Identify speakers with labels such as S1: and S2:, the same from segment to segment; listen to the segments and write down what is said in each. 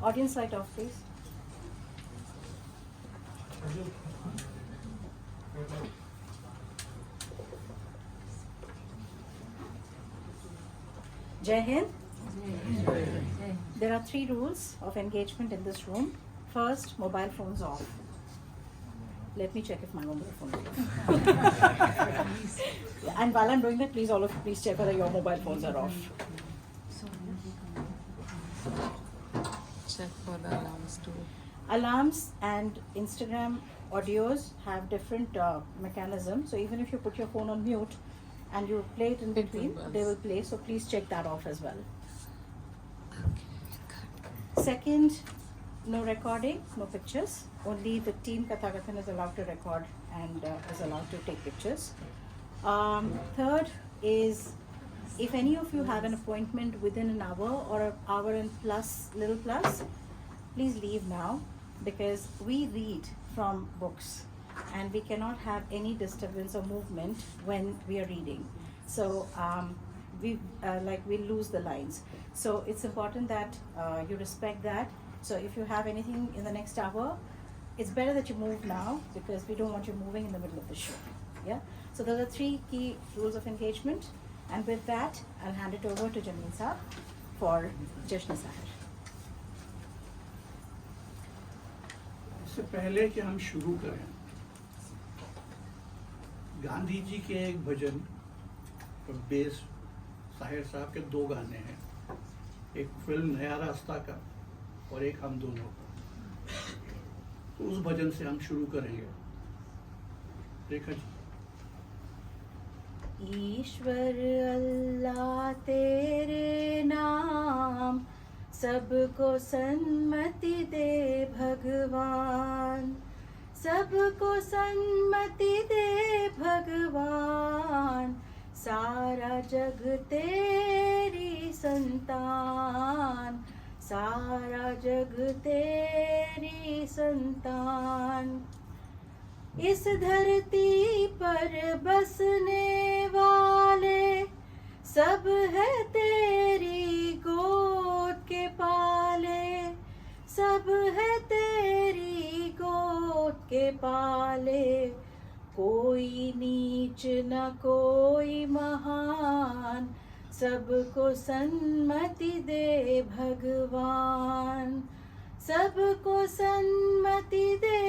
S1: Audience light off, please. Jai Hind. There are 3 rules of engagement in this room. First, mobile phones off. Let me check if my mobile phone is off. And while I'm doing that, please all of you please check whether your mobile phones are off.
S2: Check for the alarms too.
S1: Alarms and Instagram audios have different mechanism. So even if you put your phone on mute and you play it in between, they will play. So please check that off as well. Second, no recording, no pictures. Only the team Kathakathan is allowed to record and is allowed to take pictures. Third is, if any of you have an appointment within an hour or an hour and plus, little plus, please leave now, because we read from books and we cannot have any disturbance or movement when we are reading. So we'll lose the lines. So it's important that you respect that. So if you have anything in the next hour, it's better that you move now, because we don't want you moving in the middle of the show. Yeah. So those are 3 key rules of engagement. And with that, I'll hand it over to Jameel Saab for Jashn Sahar.
S3: इससे पहले कि हम शुरू करें, गांधी जी के एक भजन पर base Sahir साहब के 2 गाने हैं, एक फिल्म नया रास्ता का और एक हम दोनों का। तो उस भजन से हम शुरू करेंगे। रेखा जी।
S1: ईश्वर अल्लाह तेरे नाम, सबको सन्मति दे भगवान, सबको सन्मति दे भगवान, सारा जग तेरी संतान, सारा जग तेरी संतान। इस धरती पर बसने वाले सब है तेरी गोद के पाले, सब है तेरी गोद के पाले। कोई नीच न कोई महान, सबको सन्मति दे भगवान, सबको सन्मति दे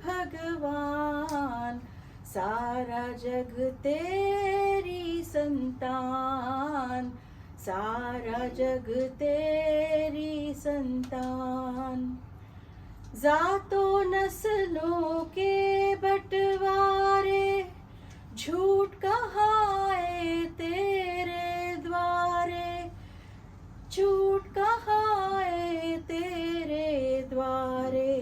S1: भगवान, सारा जग तेरी संतान, सारा जग तेरी संतान। जातों नस्लों के बंटवारे, झूठ कहाए तेरे द्वारे, झूठ कहाए तेरे द्वारे।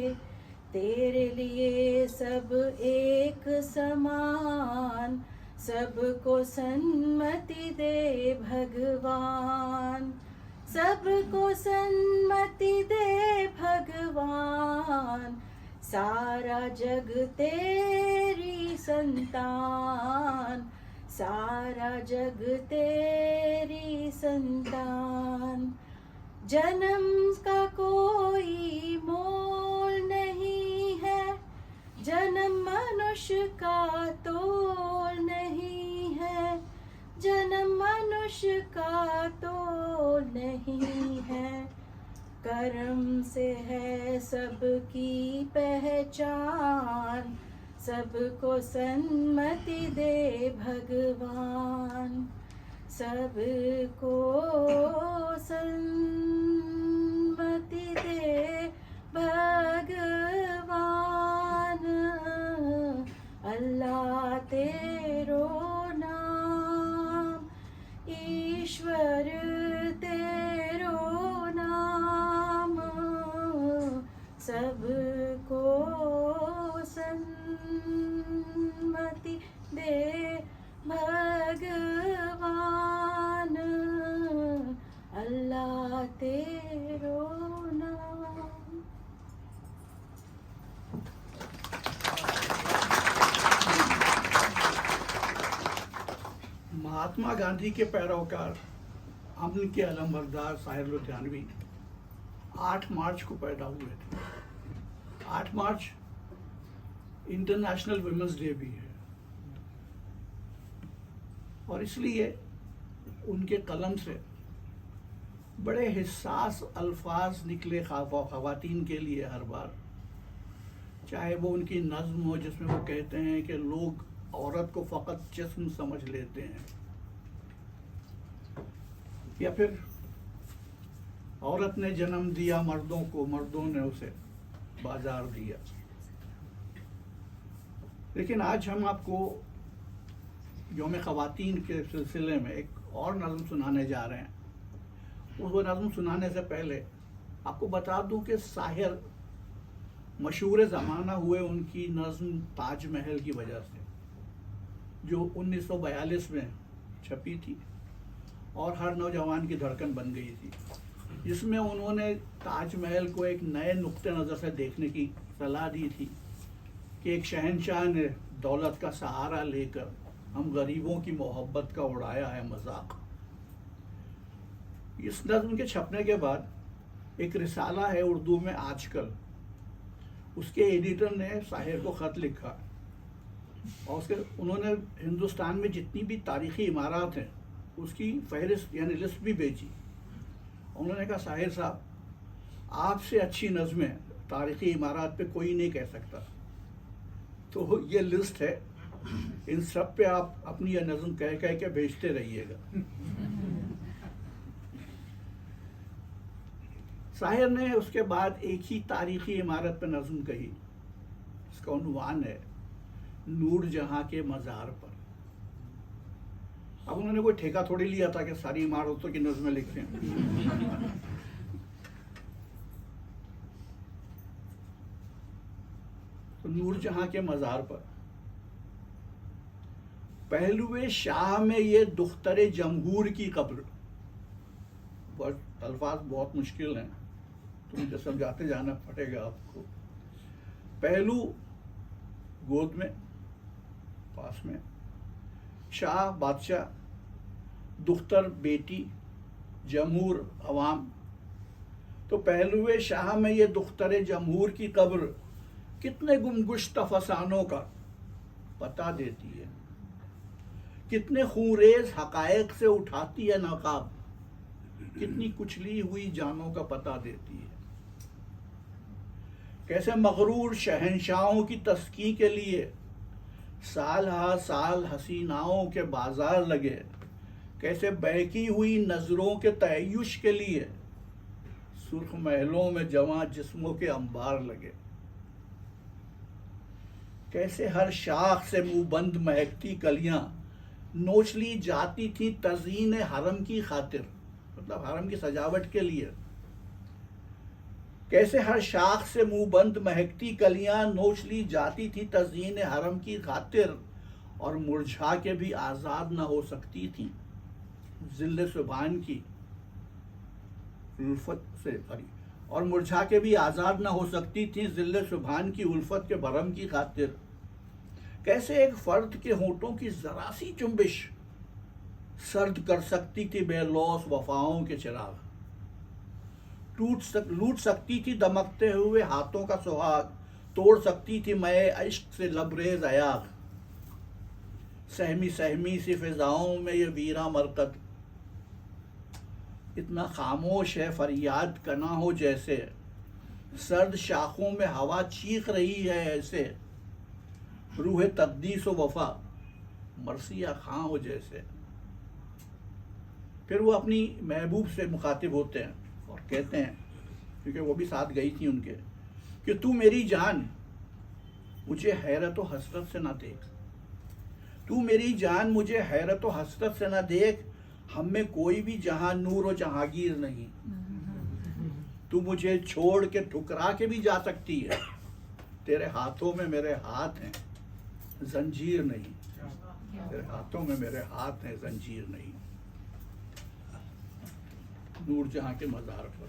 S1: तेरे लिए सब एक समान, सबको सन्मति दे भगवान, सबको सन्मति दे भगवान, सारा जग तेरी संतान, सारा जग तेरी संतान। जन्म का कोई मोल नहीं है, जन्म मनुष्य का तोल नहीं है, जन्म मनुष्य का तोल नहीं है। कर्म से है सबकी पहचान, सबको सन्मति दे भगवान, सबको सन्मति दे भगवान। अल्लाह तेरो नाम, ईश्वर तेरो नाम, सबको सन्मति दे भगवान। अल्लाह तेरो नाम।
S3: महात्मा गांधी के पैरोकार, अमन के अलमबरदार साहिर लुधियानवी 8 मार्च को पैदा हुए थे। 8 मार्च इंटरनेशनल वुमेन्स डे भी है, और इसलिए उनके कलम से बड़े हिस्सास अल्फाज निकले ख़वातीन के लिए हर बार। चाहे वो उनकी नज़्म हो जिसमें वो कहते हैं कि लोग औरत को फ़कत जिस्म समझ लेते हैं, या फिर औरत ने जन्म दिया मर्दों को, मर्दों ने उसे बाजार दिया। लेकिन आज हम आपको यौम ख़वातीन के सिलसिले में एक और नज़्म सुनाने जा रहे हैं। उस नज़्म सुनाने से पहले आपको बता दूं कि साहिर मशहूर ज़माना हुए उनकी नज़्म ताजमहल की वजह से, जो 1942 में छपी थी और हर नौजवान की धड़कन बन गई थी, जिसमें उन्होंने ताजमहल को एक नए नुक्ते नज़र से देखने की सलाह दी थी कि एक शहंशाह ने दौलत का सहारा लेकर हम गरीबों की मोहब्बत का उड़ाया है मजाक। इस नज़्म के छपने के बाद एक रिसाला है उर्दू में आजकल, उसके एडिटर ने साहिर को ख़त लिखा और उसके उन्होंने हिंदुस्तान में जितनी भी तारीख़ी इमारत हैं उसकी फहरिस्त यानी लिस्ट भी भेजी। उन्होंने कहा साहिर साहब, आपसे अच्छी नज़में तारीख़ी इमारत पे कोई नहीं कह सकता, तो ये लिस्ट है, इन सब पे आप अपनी यह नज़म कह कह के भेजते रहिएगा। साहिर ने उसके बाद एक ही तारीख़ी इमारत पर नज़म कही, इसका उन्वान है नूर जहाँ के मज़ार पर। अब उन्होंने कोई ठेका थोड़ी लिया था कि सारी इमारतों की नज़में लिखते हैं। तो नूर जहाँ के मज़ार पर पहलुए शाह में ये दुख्तरे जमहूर की कब्र। बहुत अल्फाज बहुत मुश्किल हैं, तो मुझे समझाते जाना पड़ेगा आपको। पहलू गोद में, पास में, शाह बादशाह, दुख्तर बेटी, जमहूर अवाम। तो पहलुए शाह में ये दुख्तरे जमहूर की कब्र कितने गुमगुश्त फसानों का पता देती है, कितने खूरेज हकायक से उठाती है नकाब, कितनी कुचली हुई जानों का पता देती है। कैसे मगरूर शहंशाहों की तस्की के लिए साल हा साल हसीनाओं के बाजार लगे, कैसे बहकी हुई नजरों के तय्युश के लिए सुर्ख महलों में जवां जिस्मों के अंबार लगे, कैसे हर शाख से मुंह बंद महकती कलियां नोच ली जाती थी तज़ीन हरम की खातिर, मतलब हरम की सजावट के लिए। कैसे हर शाख से मुंह बंद महकती कलियां नोच ली जाती थी तज़ीन हरम की खातिर, और मुरझा के भी आज़ाद न हो सकती थी ज़िल्ले सुभान की उल्फत से, और मुरझा के भी आज़ाद न हो सकती थी ज़िल्ले सुभान की उल्फत के भरम की खातिर। कैसे एक फर्द के होंठों की जरा सी चुंबिश सर्द कर सकती थी बेलौस वफाओं के चिराग, लूट सकती थी दमकते हुए हाथों का सुहाग, तोड़ सकती थी मैं इश्क से लबरेज अयाग। सहमी सहमी सी फिजाओं में ये वीरा मरकत इतना खामोश है फरियाद कना हो जैसे, सर्द शाखों में हवा चीख रही है ऐसे, रूह तकदीस व वफा मरसिया खां हो जैसे। फिर वो अपनी महबूब से मुखातिब होते हैं और कहते हैं, क्योंकि वो भी साथ गई थी उनके, कि तू मेरी जान मुझे हैरत व हसरत से ना देख, तू मेरी जान मुझे हैरत व हसरत से ना देख, हम में कोई भी जहां नूर व जहांगीर नहीं, तू मुझे छोड़ के ठुकरा के भी जा सकती है, तेरे हाथों में मेरे हाथ हैं जंजीर नहीं, तेरे हाथों में मेरे हाथ हैं जंजीर नहीं। नूर जहां के मज़ार पर।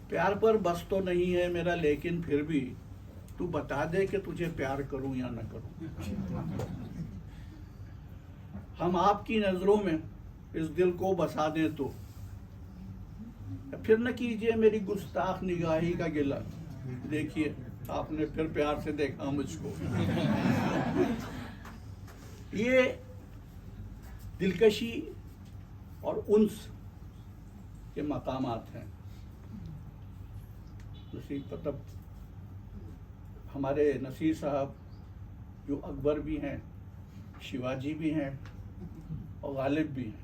S3: प्यार पर बस तो नहीं है मेरा, लेकिन फिर भी तू बता दे कि तुझे प्यार करूं या न करूं। हम आपकी नज़रों में इस दिल को बसा दें तो फिर न कीजिए मेरी गुस्ताख निगाही का गिला। देखिए आपने फिर प्यार से देखा मुझको। ये दिलकशी और उन्स के मकामात हैं। मतलब हमारे नसीर साहब जो अकबर भी हैं, शिवाजी भी हैं और गालिब भी हैं।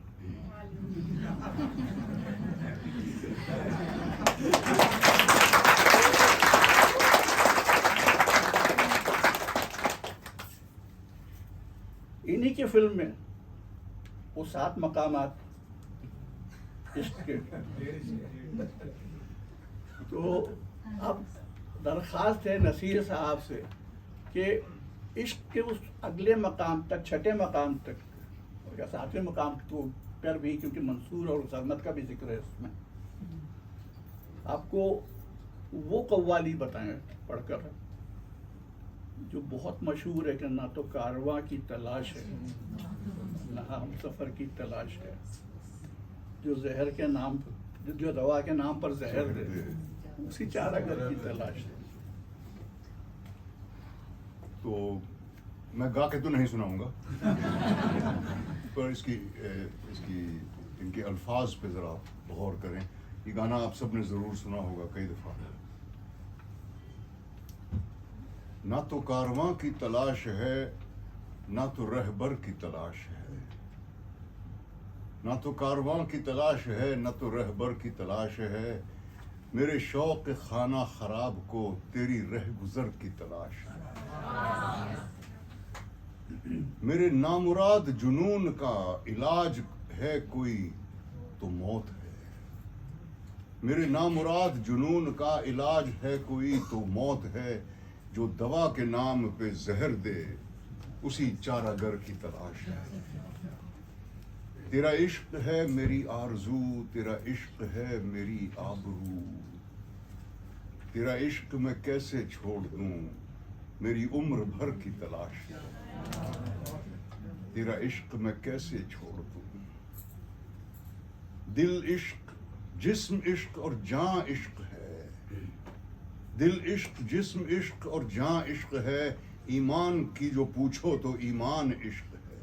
S3: इन्हीं के फिल्म में वो 7 मकामात इश्क के। तो अब दरख्वास्त है नसीर साहब से कि इश्क के उस अगले मकाम तक, छठे मकाम तक या 7वें मकाम तो पर भी, क्योंकि मंसूर और सरमत का भी जिक्र है इसमें, आपको वो कव्वाली बताएं पढ़कर जो बहुत मशहूर है कि ना तो कारवां की तलाश है ना हम सफ़र की तलाश है, जो जहर के नाम, जो दवा के नाम पर जहर दे, उसी चारागर की तलाश है।
S4: तो मैं गा के तो नहीं सुनाऊंगा पर इसकी इनके अल्फाज पे ज़रा गौर करें। ये गाना आप सब ने ज़रूर सुना होगा कई दफ़ा। ना तो कारवां की तलाश है ना तो रहबर की तलाश है, ना तो कारवां की तलाश है ना तो रहबर की तलाश है, मेरे शौक़ खाना ख़राब को तेरी रह गुज़र की तलाश है। मेरे नामुराद जुनून का इलाज है कोई तो मौत है, मेरे नामुराद जुनून का इलाज है कोई तो मौत है, जो दवा के नाम पे जहर दे उसी चारागर की तलाश है। तेरा इश्क है मेरी आरज़ू, तेरा इश्क है मेरी आबरू, तेरा इश्क मैं कैसे छोड़ दूं मेरी उम्र भर की तलाश है, तेरा इश्क मैं कैसे छोड़ दूं। दिल इश्क जिस्म इश्क और जान इश्क है, दिल इश्क जिस्म इश्क और जान इश्क है, ईमान की जो पूछो तो ईमान इश्क है,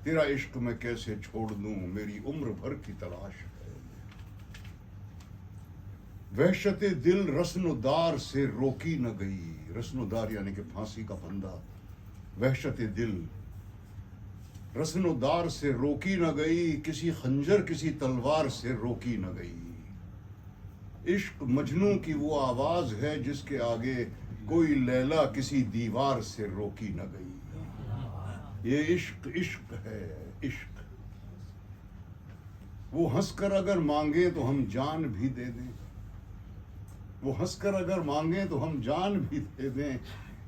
S4: तेरा इश्क मैं कैसे छोड़ दूं मेरी उम्र भर की तलाश है। वहशते दिल रस्नोदार से रोकी न गई, रस्नोदार यानी कि फांसी का फंदा, वहशते दिल रस्नोदार से रोकी न गई, किसी खंजर किसी तलवार से रोकी न गई। इश्क मजनू की वो आवाज है जिसके आगे कोई लैला किसी दीवार से रोकी न गई। ये इश्क इश्क है इश्क, वो हंसकर अगर मांगे तो हम जान भी दे दें, वो हंसकर अगर मांगे तो हम जान भी दे दें,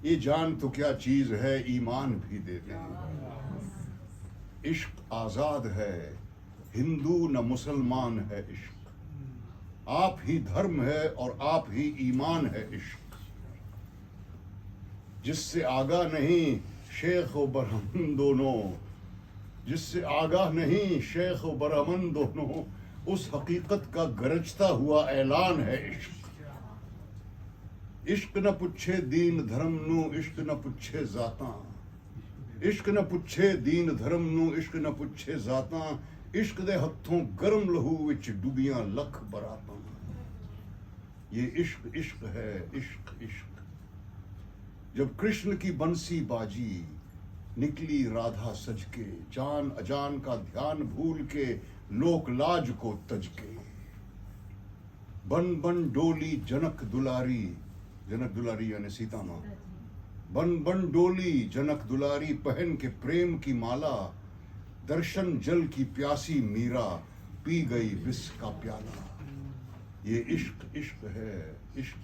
S4: ये जान तो क्या चीज है ईमान भी दे दें। इश्क आजाद है हिंदू न मुसलमान है इश्क, आप ही धर्म है और आप ही ईमान है इश्क। जिससे आगाह नहीं शेख व बरहमन दोनों, जिससे आगाह नहीं शेख व बरहमन दोनों, उस हकीकत का गरजता हुआ ऐलान है इश्क। इश्क न पुछे दीन धर्म नू, इश्क न पुछे जाता, इश्क न पुछे दीन धर्म नू, इश्क न पुछे जाता, इश्क दे हत्थों गर्म लहू विच डुबियां लख बरातां। ये इश्क इश्क है इश्क इश्क। जब कृष्ण की बंसी बाजी निकली राधा सज के, जान अजान का ध्यान भूल के लोक लाज को तज के, बन बन डोली जनक दुलारी, जनक दुलारी यानी सीता माँ, बन बन डोली जनक दुलारी, पहन के प्रेम की माला, दर्शन जल की प्यासी मीरा, पी गई विष का प्याला। ये इश्क इश्क है इश्क।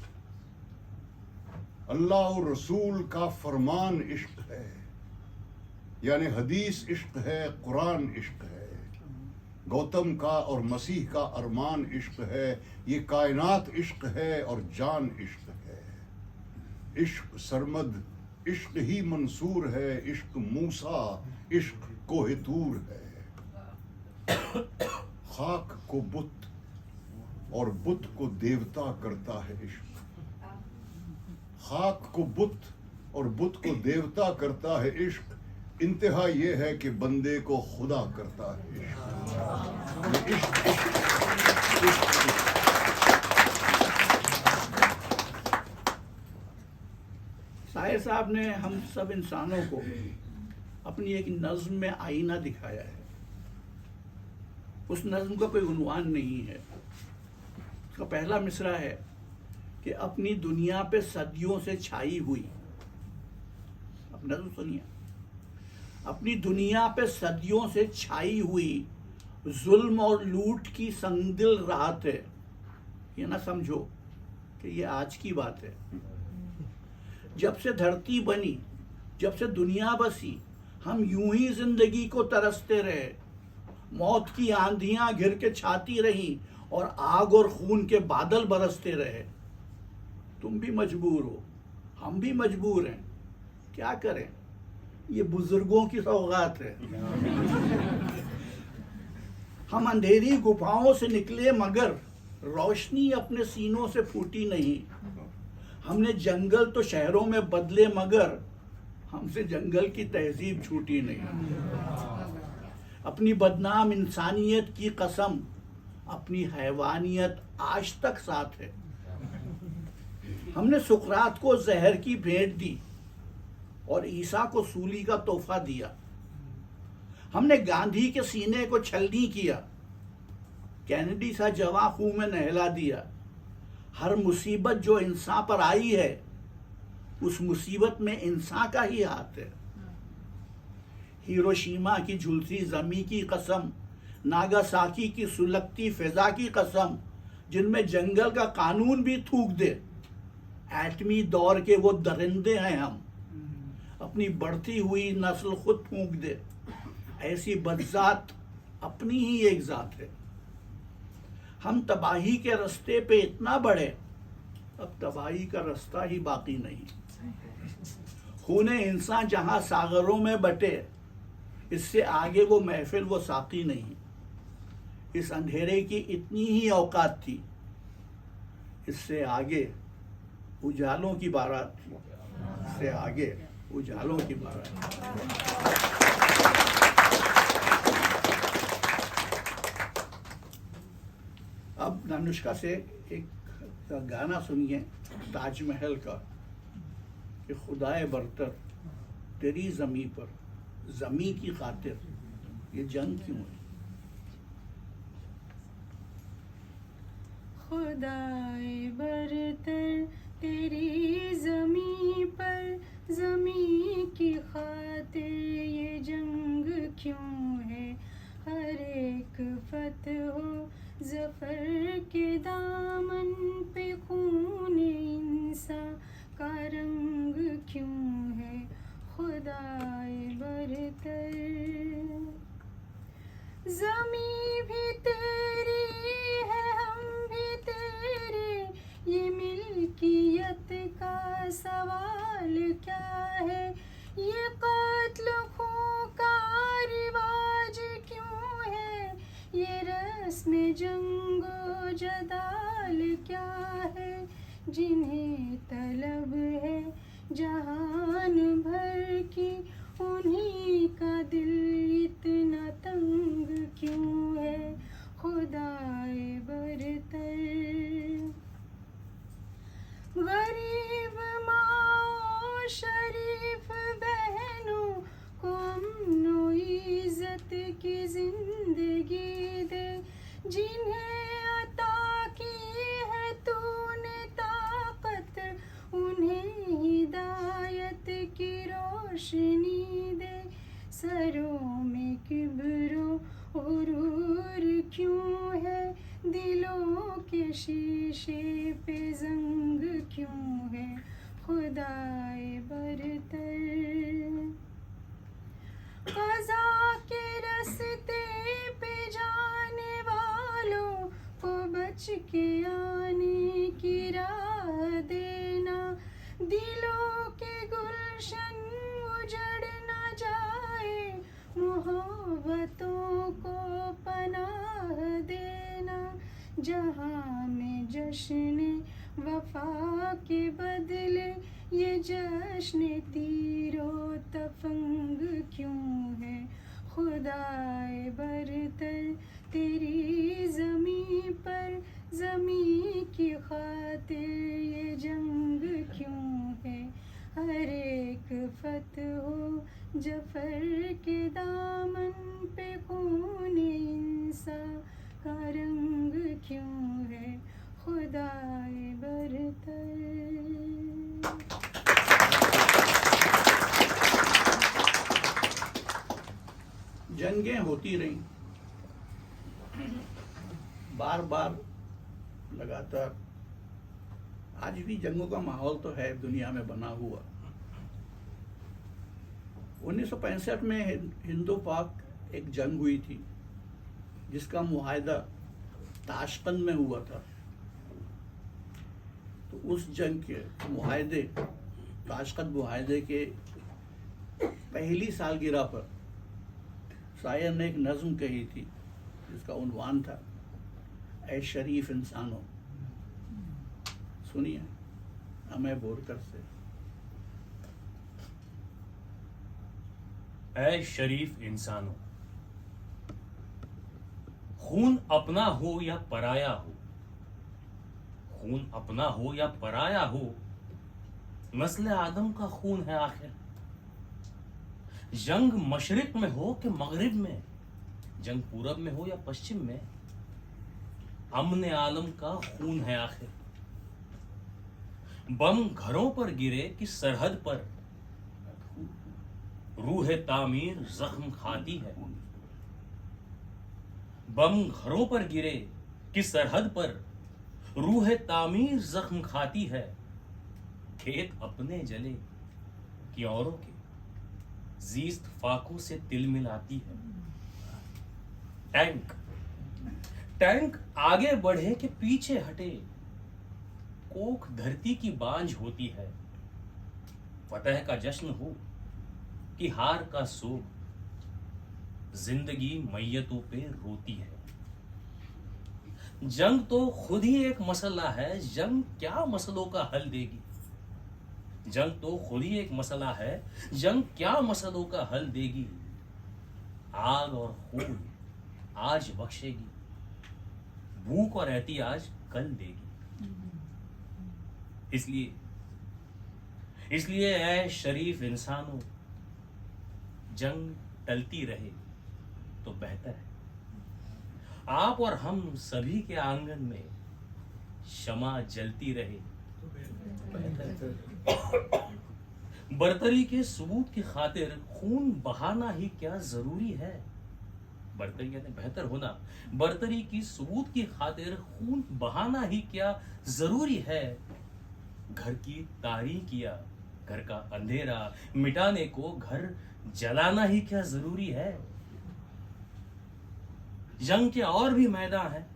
S4: अल्लाह और रसूल का फरमान इश्क है, यानी हदीस इश्क है, कुरान इश्क है, गौतम का और मसीह का अरमान इश्क है, ये कायनात इश्क है और जान इश्क है। इश्क सरमद इश्क ही मंसूर है, इश्क मूसा इश्क कोहितूर है। खाक को बुत और बुत को देवता करता है इश्क। खाक को बुत और बुत को देवता करता है इश्क। इंतहा ये है कि बंदे को खुदा करता है इश्क। ये इश्क, इश्क, इश्क, इश्क।
S3: शायर साहब ने हम सब इंसानों को अपनी एक नज्म में आईना दिखाया है। उस नज्म का कोई उन्वान नहीं है। उसका पहला मिसरा है कि अपनी दुनिया पे सदियों से छाई हुई, अब नज्म सुनिए, अपनी दुनिया पे सदियों से छाई हुई जुल्म और लूट की संगदिल राहत है। ये ना समझो कि ये आज की बात है। जब से धरती बनी, जब से दुनिया बसी, हम यूं ही जिंदगी को तरसते रहे। मौत की आंधियां घिर के छाती रही और आग और खून के बादल बरसते रहे। तुम भी मजबूर हो, हम भी मजबूर हैं, क्या करें, ये बुजुर्गों की सौगात है। हम अंधेरी गुफाओं से निकले मगर रोशनी अपने सीनों से फूटी नहीं। हमने जंगल तो शहरों में बदले मगर हमसे जंगल की तहजीब छूटी नहीं। अपनी बदनाम इंसानियत की कसम, अपनी हैवानियत आज तक साथ है। हमने सुकरात को जहर की भेंट दी और ईसा को सूली का तोहफा दिया। हमने गांधी के सीने को छलनी किया, कैनेडी सा जवां खून में नहला दिया। हर मुसीबत जो इंसान पर आई है, उस मुसीबत में इंसान का ही हाथ है। हिरोशिमा की झुलसी जमी की कसम, नागासाकी की सुलगती फिजा की कसम, जिनमें जंगल का कानून भी थूक दे। एटमी दौर के वो दरिंदे हैं हम, अपनी बढ़ती हुई नस्ल खुद फूंक दे। ऐसी बदजात अपनी ही एक जात है। हम तबाही के रास्ते पे इतना बढ़े, अब तबाही का रास्ता ही बाकी नहीं। खूने इंसान जहां सागरों में बटे, इससे आगे वो महफिल वो साकी नहीं। इस अंधेरे की इतनी ही औकात थी, इससे आगे उजालों की बारात थी। इससे आगे उजालों की बारात। अब अनुष्का से एक गाना सुनिए ताजमहल का, कि खुदाए बरतर तेरी जमी पर जमी की खातिर ये जंग क्यों है।
S5: खुदाए बरतर तेरी जमी पर जमी की खातिर ये जंग क्यों है। हर एक फतह हो ज़फ़र के दामन पे खून इंसान का रंग क्यों है। खुदाए बरतर ज़मीं भी तेरी है, हम भी तेरे, ये मिल्कियत का सवाल क्या है। ये कत्ल खून का रिवाज क्यों है। ये रस्म जंगो जदाल क्या है। जिन्हें तलब है जहान भर की, उन्हीं का दिल इतना तंग क्यों है। खुदाए बरतर गरीब माओ शरीफ बहनों को अमनो इज्जत की जिंदगी दे। जिन्हें अता की है तूने ताकत, उन्हें हिदायत की रोशनी दे। सरों में किब्रो गुरूर क्यों है। दिलों के शीशे पे जंग क्यों है। खुदाए बरतर क़ज़ा के रास्ते पे जाने वालों को बच के आने की राह देना। दिलों के गुलशन उजड़ न जाए, मोहब्बत जश्न वफा के बदले ये जश्न तीरो तफंग क्यों है खुदाए बरतर तेरी ज़मीं पर ज़मीं की खातिर ये जंग क्यों है हर एक फतहो जफर के दामन पे खून इंसा का रंग क्यों है खुदाए बरतर।
S3: जंगें होती रहीं, बार बार लगातार। आज भी जंगों का माहौल तो है दुनिया में बना हुआ। 1965 में हिंदो पाक एक जंग हुई थी जिसका मुआहदा ताशकंद में हुआ था। तो उस जंग के मुआहदे, ताशकंद मुआहदे के पहली सालगिरह पर शायर ने एक नज़्म कही थी जिसका उन्वान था ऐ शरीफ इंसानों। सुनिए अमय बोरकर से।
S6: ऐ शरीफ इंसानों, खून अपना हो या पराया हो, खून अपना हो या पराया हो, नस्ल आदम का खून है आखिर। जंग मशरिक में हो कि मगरिब में, जंग पूरब में हो या पश्चिम में, अमन आलम का खून है आखिर। बम घरों पर गिरे कि सरहद पर, रूह तामीर जख्म खाती है। बम घरों पर गिरे कि सरहद पर, रूह तामीर जख्म खाती है। खेत अपने जले कि औरों के जीस्त फाकों से तिल मिलाती है। टैंक टैंक आगे बढ़े कि पीछे हटे, कोख धरती की बांझ होती है। फतह का जश्न हो कि हार का सोग, जिंदगी मैयतों पे रोती है। जंग तो खुद ही एक मसला है, जंग क्या मसलों का हल देगी। जंग तो खुद ही एक मसला है, जंग क्या मसलों का हल देगी। आग और खून आज बख्शेगी, भूख और एहतियाज कल देगी। इसलिए ऐ शरीफ इंसानों, जंग टलती रहे तो बेहतर है। आप और हम सभी के आंगन में शमा जलती रहे तो बेहतर है। बरतरी के सबूत की खातिर खून बहाना ही क्या जरूरी है। बरतरी यानी बेहतर होना। बरतरी की सबूत की खातिर खून बहाना ही क्या जरूरी है। घर की तारीकिया, घर का अंधेरा मिटाने को घर जलाना ही क्या जरूरी है। जंग के और भी मैदान हैं,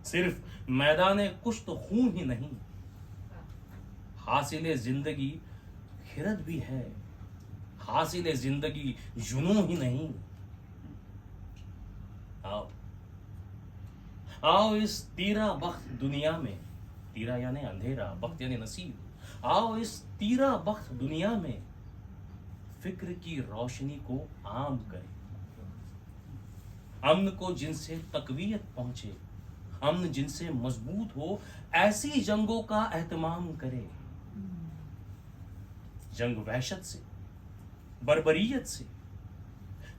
S6: सिर्फ मैदान कुछ तो खून ही नहीं। हासिले जिंदगी खिरत भी है, हासिले जिंदगी जुनून ही नहीं। आओ आओ इस तीरा बख्त दुनिया में, तीरा यानी अंधेरा, बख्त यानी नसीब। आओ इस तीरा बख्त दुनिया में फिक्र की रोशनी को आम करें। अमन को जिनसे तकवीयत पहुंचे, अमन जिनसे मजबूत हो, ऐसी जंगों का एहतमाम करें। जंग वहशत से, बर्बरियत से,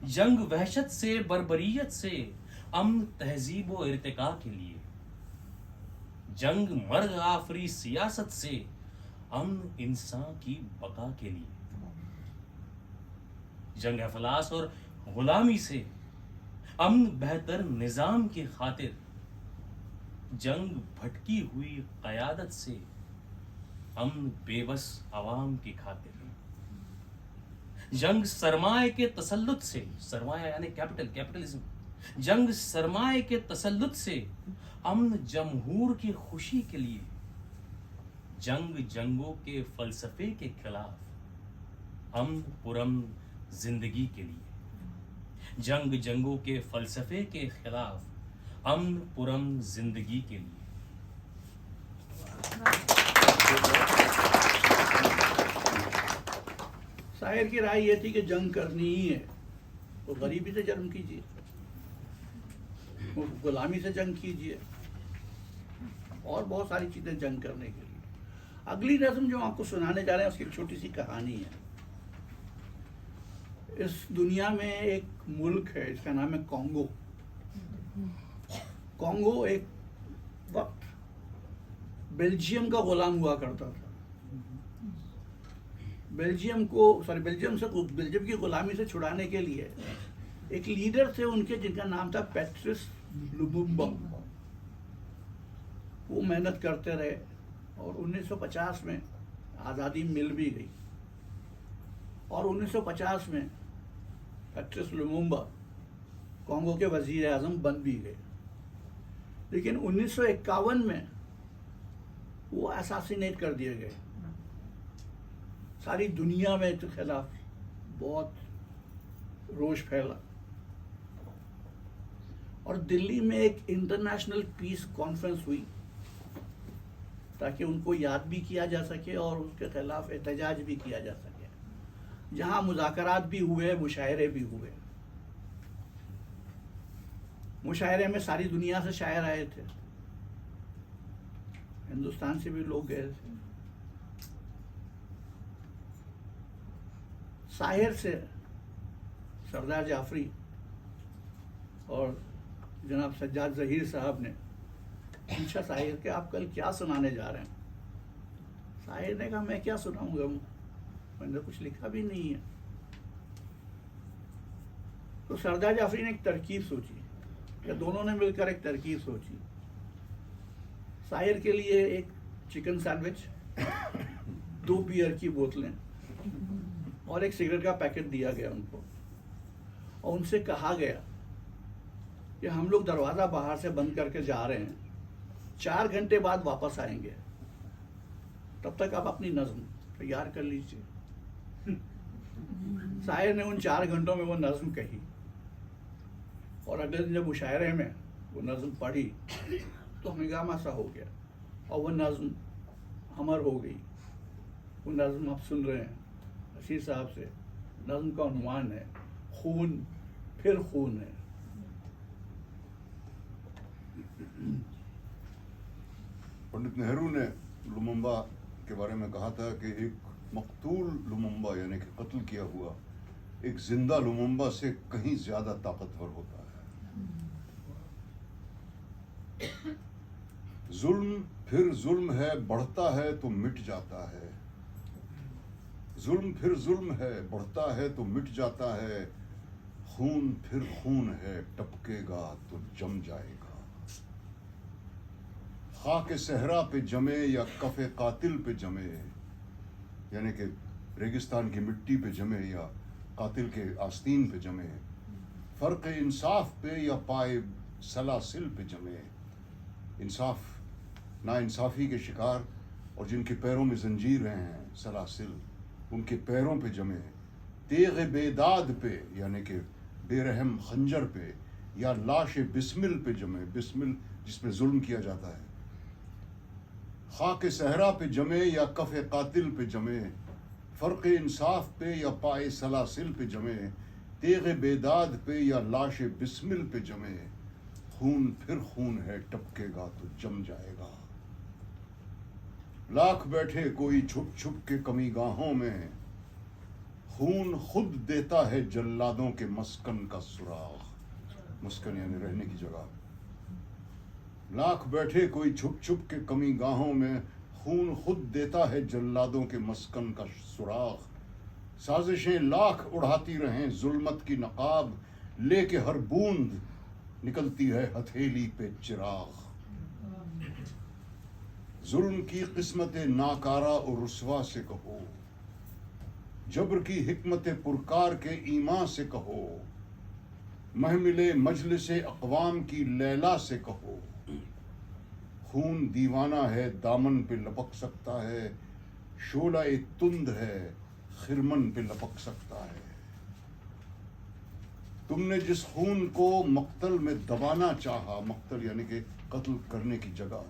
S6: जंग वहशत से, बर्बरियत से अमन तहजीब व इर्तिका के लिए। जंग मर्ग आफरी सियासत से, अमन इंसान की बका के लिए। जंग अफलास और गुलामी से, अमन बेहतर निजाम की खातिर। जंग भटकी हुई कयादत से, अमन बेबस अवाम की खातिर। जंग सरमाए के तसल्लुत से, सरमाया यानी कैपिटलिज्म। जंग सरमाए के तसल्लुत से, अमन जमहूर की खुशी के लिए। जंग जंगों के फलसफे के खिलाफ, अमन पुरअमन जिंदगी के लिए। जंग जंगों के फलसफे के खिलाफ, अमन पुरअमन जिंदगी के लिए।
S3: शायर की राय ये थी कि जंग करनी ही है तो गरीबी से जंग कीजिए, गुलामी से जंग कीजिए और बहुत सारी चीजें जंग करने के लिए। अगली नज़्म जो आपको सुनाने जा रहे हैं उसकी एक छोटी सी कहानी है। इस दुनिया में एक मुल्क है, इसका नाम है कॉन्गो। कॉन्गो एक वक्त बेल्जियम का गुलाम हुआ करता था। बेल्जियम की गुलामी से छुड़ाने के लिए एक लीडर थे उनके, जिनका नाम था पैट्रिस लुमुम्बा। वो मेहनत करते रहे और 1950 में आज़ादी मिल भी गई और 1950 में पैट्रिस लुमुम्बा कॉन्गो के वजीर आज़म बन भी गए। लेकिन 1951 में वो असैसिनेट कर दिए गए। सारी दुनिया में इसके खिलाफ बहुत रोष फैला और दिल्ली में एक इंटरनेशनल पीस कॉन्फ्रेंस हुई ताकि उनको याद भी किया जा सके और उसके खिलाफ एहतजाज भी किया जा सके, जहां मुज़ाकरात भी हुए, मुशायरे भी हुए। मुशायरे में सारी दुनिया से शायर आए थे, हिंदुस्तान से भी लोग गए थे। शायर से सरदार जाफरी और जनाब सज्जाद ज़हीर साहब ने पूछा शायर कि आप कल क्या सुनाने जा रहे हैं। शायर ने कहा मैं क्या सुनाऊंगा, मैंने कुछ लिखा भी नहीं है। तो सरदार जाफरी ने एक तरकीब सोची, या दोनों ने मिलकर एक तरकीब सोची। शायर के लिए एक चिकन सैंडविच, 2 बियर की बोतलें और एक सिगरेट का पैकेट दिया गया उनको, और उनसे कहा गया कि हम लोग दरवाज़ा बाहर से बंद करके जा रहे हैं, 4 घंटे बाद वापस आएंगे, तब तक आप अपनी नज़्म तैयार कर लीजिए। शायर ने उन 4 घंटों में वो नज़्म कही और अगले दिन जब मुशायरे में वो नज़्म पढ़ी तो हंगामा सा हो गया और वो नज़्म अमर हो गई। वो नज़्म आप सुन रहे हैं अशीर साहब से। नज़्म का उन्वान है खून फिर खून है।
S4: पंडित नेहरू ने लुमुम्बा के बारे में कहा था कि एक मकतूल लुमुम्बा यानी कि कत्ल किया हुआ एक जिंदा लुमुम्बा से कहीं ज्यादा ताकतवर होता है। जुल्म फिर जुल्म है, बढ़ता है तो मिट जाता है। जुल्म फिर जुल्म है, बढ़ता है तो मिट जाता है। खून फिर खून है, टपकेगा तो जम जाएगा। खाके सहरा पे जमे या कफे कातिल पे जमे, यानी कि रेगिस्तान की मिट्टी पे जमे या कातिल के आस्तीन पे जमे। फर्क इंसाफ पे या पाए सलासिल पे जमे। इंसाफ नाइंसाफी के शिकार और जिनके पैरों में जंजीरें हैं, सलासिल, उनके पैरों पे जमे। तेग बेदाद पे यानी कि बेरहम खंजर पे या लाश बिस्मिल पे जमे। बिस्मिल जिसपे जुल्म किया जाता है। खाके सहरा पे जमे या कफे कातिल पे जमे। फर्क इंसाफ पे या पाए सलासिल पे जमे। तेग बेदाद पे या लाश बिस्मिल पे जमे। खून फिर खून है, टपकेगा तो जम जाएगा। लाख बैठे कोई छुप छुप के कमी गाहों में। खून खुद देता है जल्लादों के मस्कन का सुराग। मस्कन यानी रहने की जगह। लाख बैठे कोई छुप छुप के कमी गाहों में। खून खुद देता है जल्लादों के मस्कन का सुराग। साजिशें लाख उड़ाती रहें जुल्मत की नकाब। लेके हर बूंद निकलती है हथेली पे चिराग। जुल्म की किस्मत नाकारा और रुस्वा से कहो। जबर की हिकमत पुरकार के ईमान से कहो। महमिले मजलिसे अक़वाम की लैला से कहो। खून दीवाना है, दामन पे लपक सकता है। शोला एक तुंद है, खिरमन पे लपक सकता है। तुमने जिस खून को मक्तल में दबाना चाहा, मक्तल यानी कि कत्ल करने की जगह,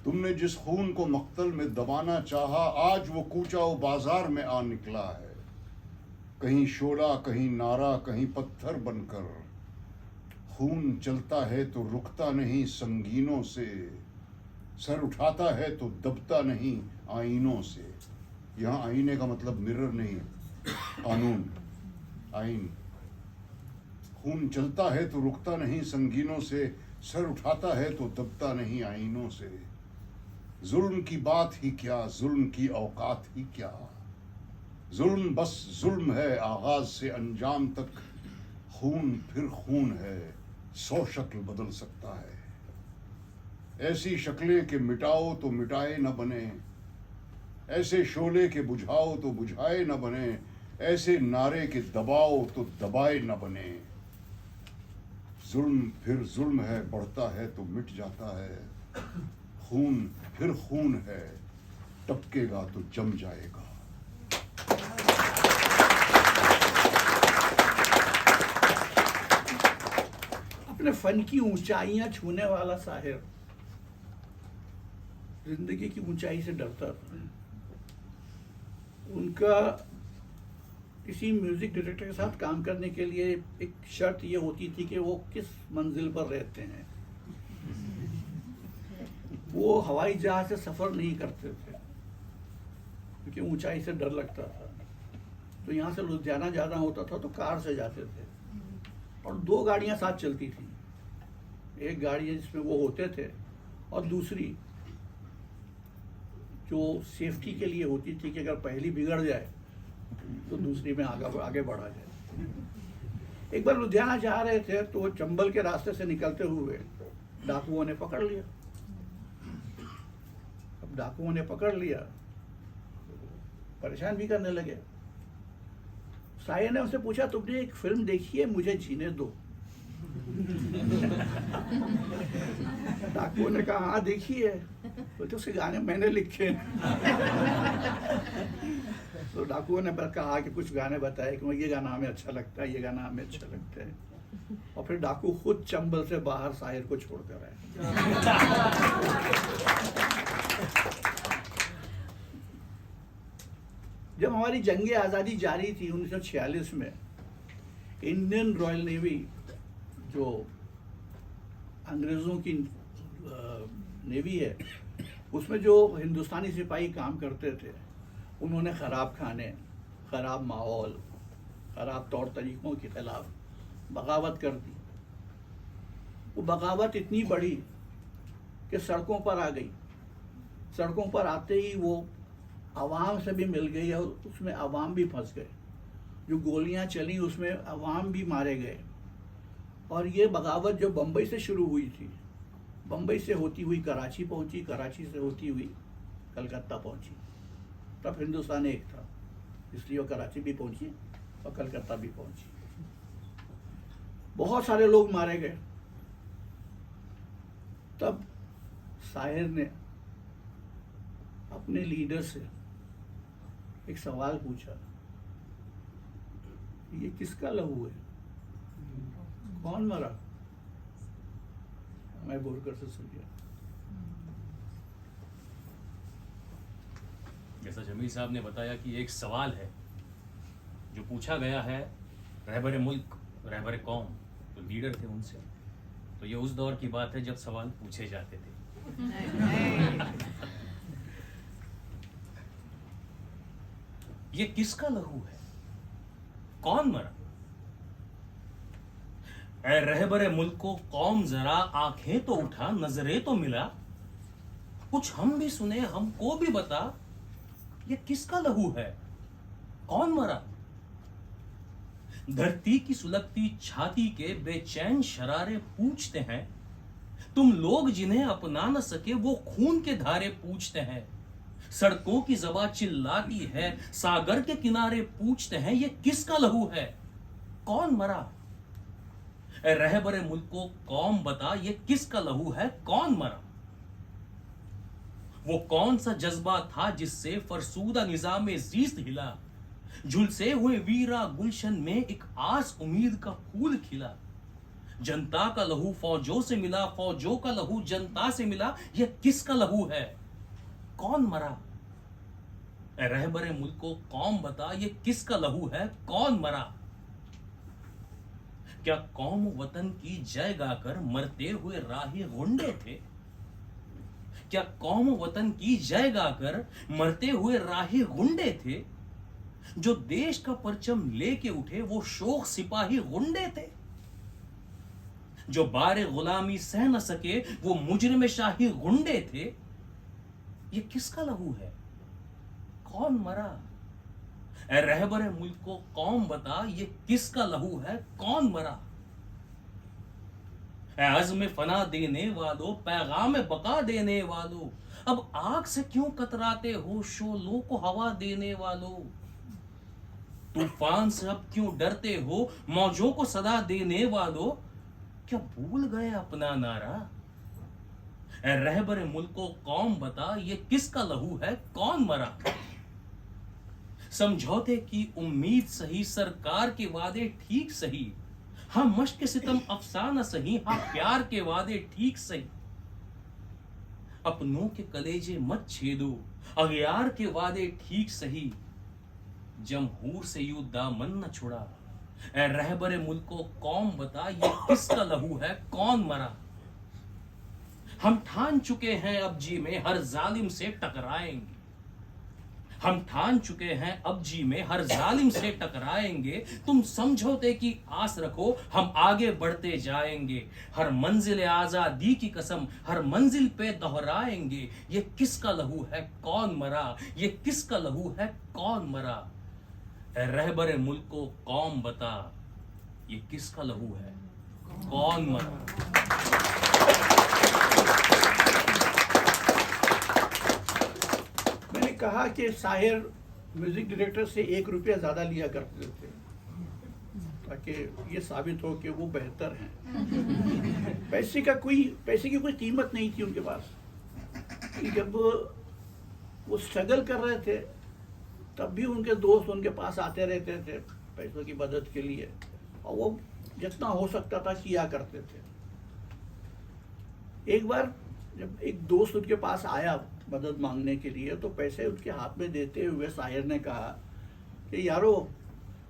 S4: तुमने जिस खून को मक्तल में दबाना चाहा, आज वो कूचा वो बाजार में आ निकला है। कहीं शोला, कहीं नारा, कहीं पत्थर बनकर। खून चलता है तो रुकता नहीं संगीनों से, सर उठाता है तो दबता नहीं आईनों से। यहाँ आईने का मतलब मिरर नहीं, कानून, आईन। खून चलता है तो रुकता नहीं संगीनों से, सर उठाता है तो दबता नहीं आईनों से। जुल्म की बात ही क्या, जुल्म की औकात ही क्या। जुल्म बस जुल्म है आगाज से अंजाम तक। खून फिर खून है, 100 शक्ल बदल सकता है। ऐसी शक्लें के मिटाओ तो मिटाए न बने, ऐसे शोले के बुझाओ तो बुझाए न बने, ऐसे नारे के दबाओ तो दबाए न बने। जुल्म फिर जुल्म है, बढ़ता है तो मिट जाता है। खून फिर खून है, टपकेगा तो जम जाएगा।
S3: अपने फन की ऊंचाइयां छूने वाला साहिर जिंदगी की ऊंचाई से डरता था। उनका किसी म्यूजिक डायरेक्टर के साथ काम करने के लिए एक शर्त ये होती थी कि वो किस मंजिल पर रहते हैं। वो हवाई जहाज से सफर नहीं करते थे क्योंकि ऊंचाई से डर लगता था। तो यहाँ से लुधियाना जाना होता था तो कार से जाते थे, और 2 गाड़ियां साथ चलती थी। एक गाड़ी जिसमें वो होते थे और दूसरी जो सेफ्टी के लिए होती थी कि अगर पहली बिगड़ जाए तो दूसरी में आगे बढ़ा जाए। एक बार लुधियाना जा रहे थे तो चंबल के रास्ते से निकलते हुए डाकुओं ने पकड़ लिया। अब डाकुओं ने पकड़ लिया, परेशान भी करने लगे। साये ने उससे पूछा, तुमने एक फिल्म देखी है मुझे जीने दो? डाकुओं ने कहा, हाँ देखी है। तो उसके गाने मैंने लिखे हैं। तो डाकुओं ने कहा कि कुछ गाने बताए कि ये गाना हमें अच्छा लगता है, ये गाना हमें अच्छा लगता है। और फिर डाकू खुद चंबल से बाहर साहिर को छोड़कर आए। जब हमारी जंगे आज़ादी जारी थी 1946 में, इंडियन रॉयल नेवी जो अंग्रेज़ों की नेवी है, उसमें जो हिंदुस्तानी सिपाही काम करते थे, उन्होंने ख़राब खाने, ख़राब माहौल, ख़राब तौर तरीक़ों के ख़िलाफ़ बगावत कर दी। वो बगावत इतनी बड़ी कि सड़कों पर आ गई। सड़कों पर आते ही वो आवाम से भी मिल गई और उसमें आवाम भी फंस गए। जो गोलियां चली उसमें आवाम भी मारे गए। और ये बगावत जो बम्बई से शुरू हुई थी, बम्बई से होती हुई कराची पहुंची, कराची से होती हुई कलकत्ता पहुंची। तब हिंदुस्तान एक था, इसलिए वो कराची भी पहुंची और कलकत्ता भी पहुंची। बहुत सारे लोग मारे गए। तब साहिर ने अपने लीडर से एक सवाल पूछा, ये किसका लहू है, कौन मरा? मैं बोलकर से सुन गया।
S6: जैसा जमीर साहब ने बताया कि एक सवाल है जो पूछा गया है रहबरे मुल्क, रहबरे कौम, तो लीडर थे उनसे। तो ये उस दौर की बात है जब सवाल पूछे जाते थे। ये किसका लहू है, कौन मरा? ऐ रहबरे मुल्क को कौम जरा आंखें तो उठा, नजरे तो मिला, कुछ हम भी सुने, हमको भी बता, ये किसका लहू है, कौन मरा? धरती की सुलगती छाती के बेचैन शरारे पूछते हैं, तुम लोग जिन्हें अपना न सके वो खून के धारे पूछते हैं। सड़कों की ज़बां चिल्लाती है, सागर के किनारे पूछते हैं, ये किसका लहू है, कौन मरा? रहबरे मुल्क को कौम बता, ये किसका लहू है, कौन मरा? वो कौन सा जज्बा था जिससे फरसूदा निजामे ज़ीस्त हिला, झुलसे हुए वीरा गुलशन में एक आस उम्मीद का फूल खिला। जनता का लहू फौजों से मिला, फौजों का लहू जनता से मिला, यह किसका लहू है? कौन मरा? रहबरे मुल्क को कौम बता, यह किसका लहू है? कौन मरा? क्या कौम वतन की जय गाकर मरते हुए राही गुंडे थे? क्या कौम वतन की जय गाकर मरते हुए राही गुंडे थे? जो देश का परचम लेके उठे वो शोख सिपाही गुंडे थे? जो बारे गुलामी सह न सके वो मुजरिम शाही गुंडे थे? ये किसका लहू है? कौन मरा? ए रहबरे मुल्क को कौम बता, ये किसका लहू है? कौन मरा? ए अज़्म फना देने वालों, पैगाम बका देने वालों, अब आग से क्यों कतराते हो? शोलों को हवा देने वालों, तूफान से अब क्यों डरते हो? मौजों को सदा देने वालों, क्या भूल गए अपना नारा? ए रहबरे मुल्क को कौम बता, ये किसका लहू है? कौन मरा? समझौते की उम्मीद सही, सरकार के वादे ठीक सही, हाँ मश्क के सितम अफसाना सही, हाँ प्यार के वादे ठीक सही, अपनों के कलेजे मत छेदो, अगयार के वादे ठीक सही, जमहूर से यूं दामन न छुड़ा। ए रहबरे मुल्क को कौम बता, ये किसका लहू है? कौन मरा? हम ठान चुके हैं अब जी में हर जालिम से टकराएंगे, हम ठान चुके हैं अब जी में हर जालिम से टकराएंगे। तुम समझौते की आस रखो, हम आगे बढ़ते जाएंगे, हर मंजिल आजादी की कसम हर मंजिल पे दोहराएंगे। ये किसका लहू है? कौन मरा? ये किसका लहू है? कौन मरा? ए रहबरे मुल्क को कौम बता, ये किसका लहू है? कौन मरा?
S3: मैंने कहा कि शायर म्यूजिक डायरेक्टर से 1 रुपया ज्यादा लिया करते थे ताकि ये साबित हो कि वो बेहतर हैं। पैसे की कोई कीमत नहीं थी उनके पास। कि जब वो स्ट्रगल कर रहे थे तब भी उनके दोस्त उनके पास आते रहते थे पैसों की मदद के लिए, और वो जितना हो सकता था किया करते थे। एक बार जब एक दोस्त उनके पास आया मदद मांगने के लिए, तो पैसे उसके हाथ में देते हुए शायर ने कहा कि यारो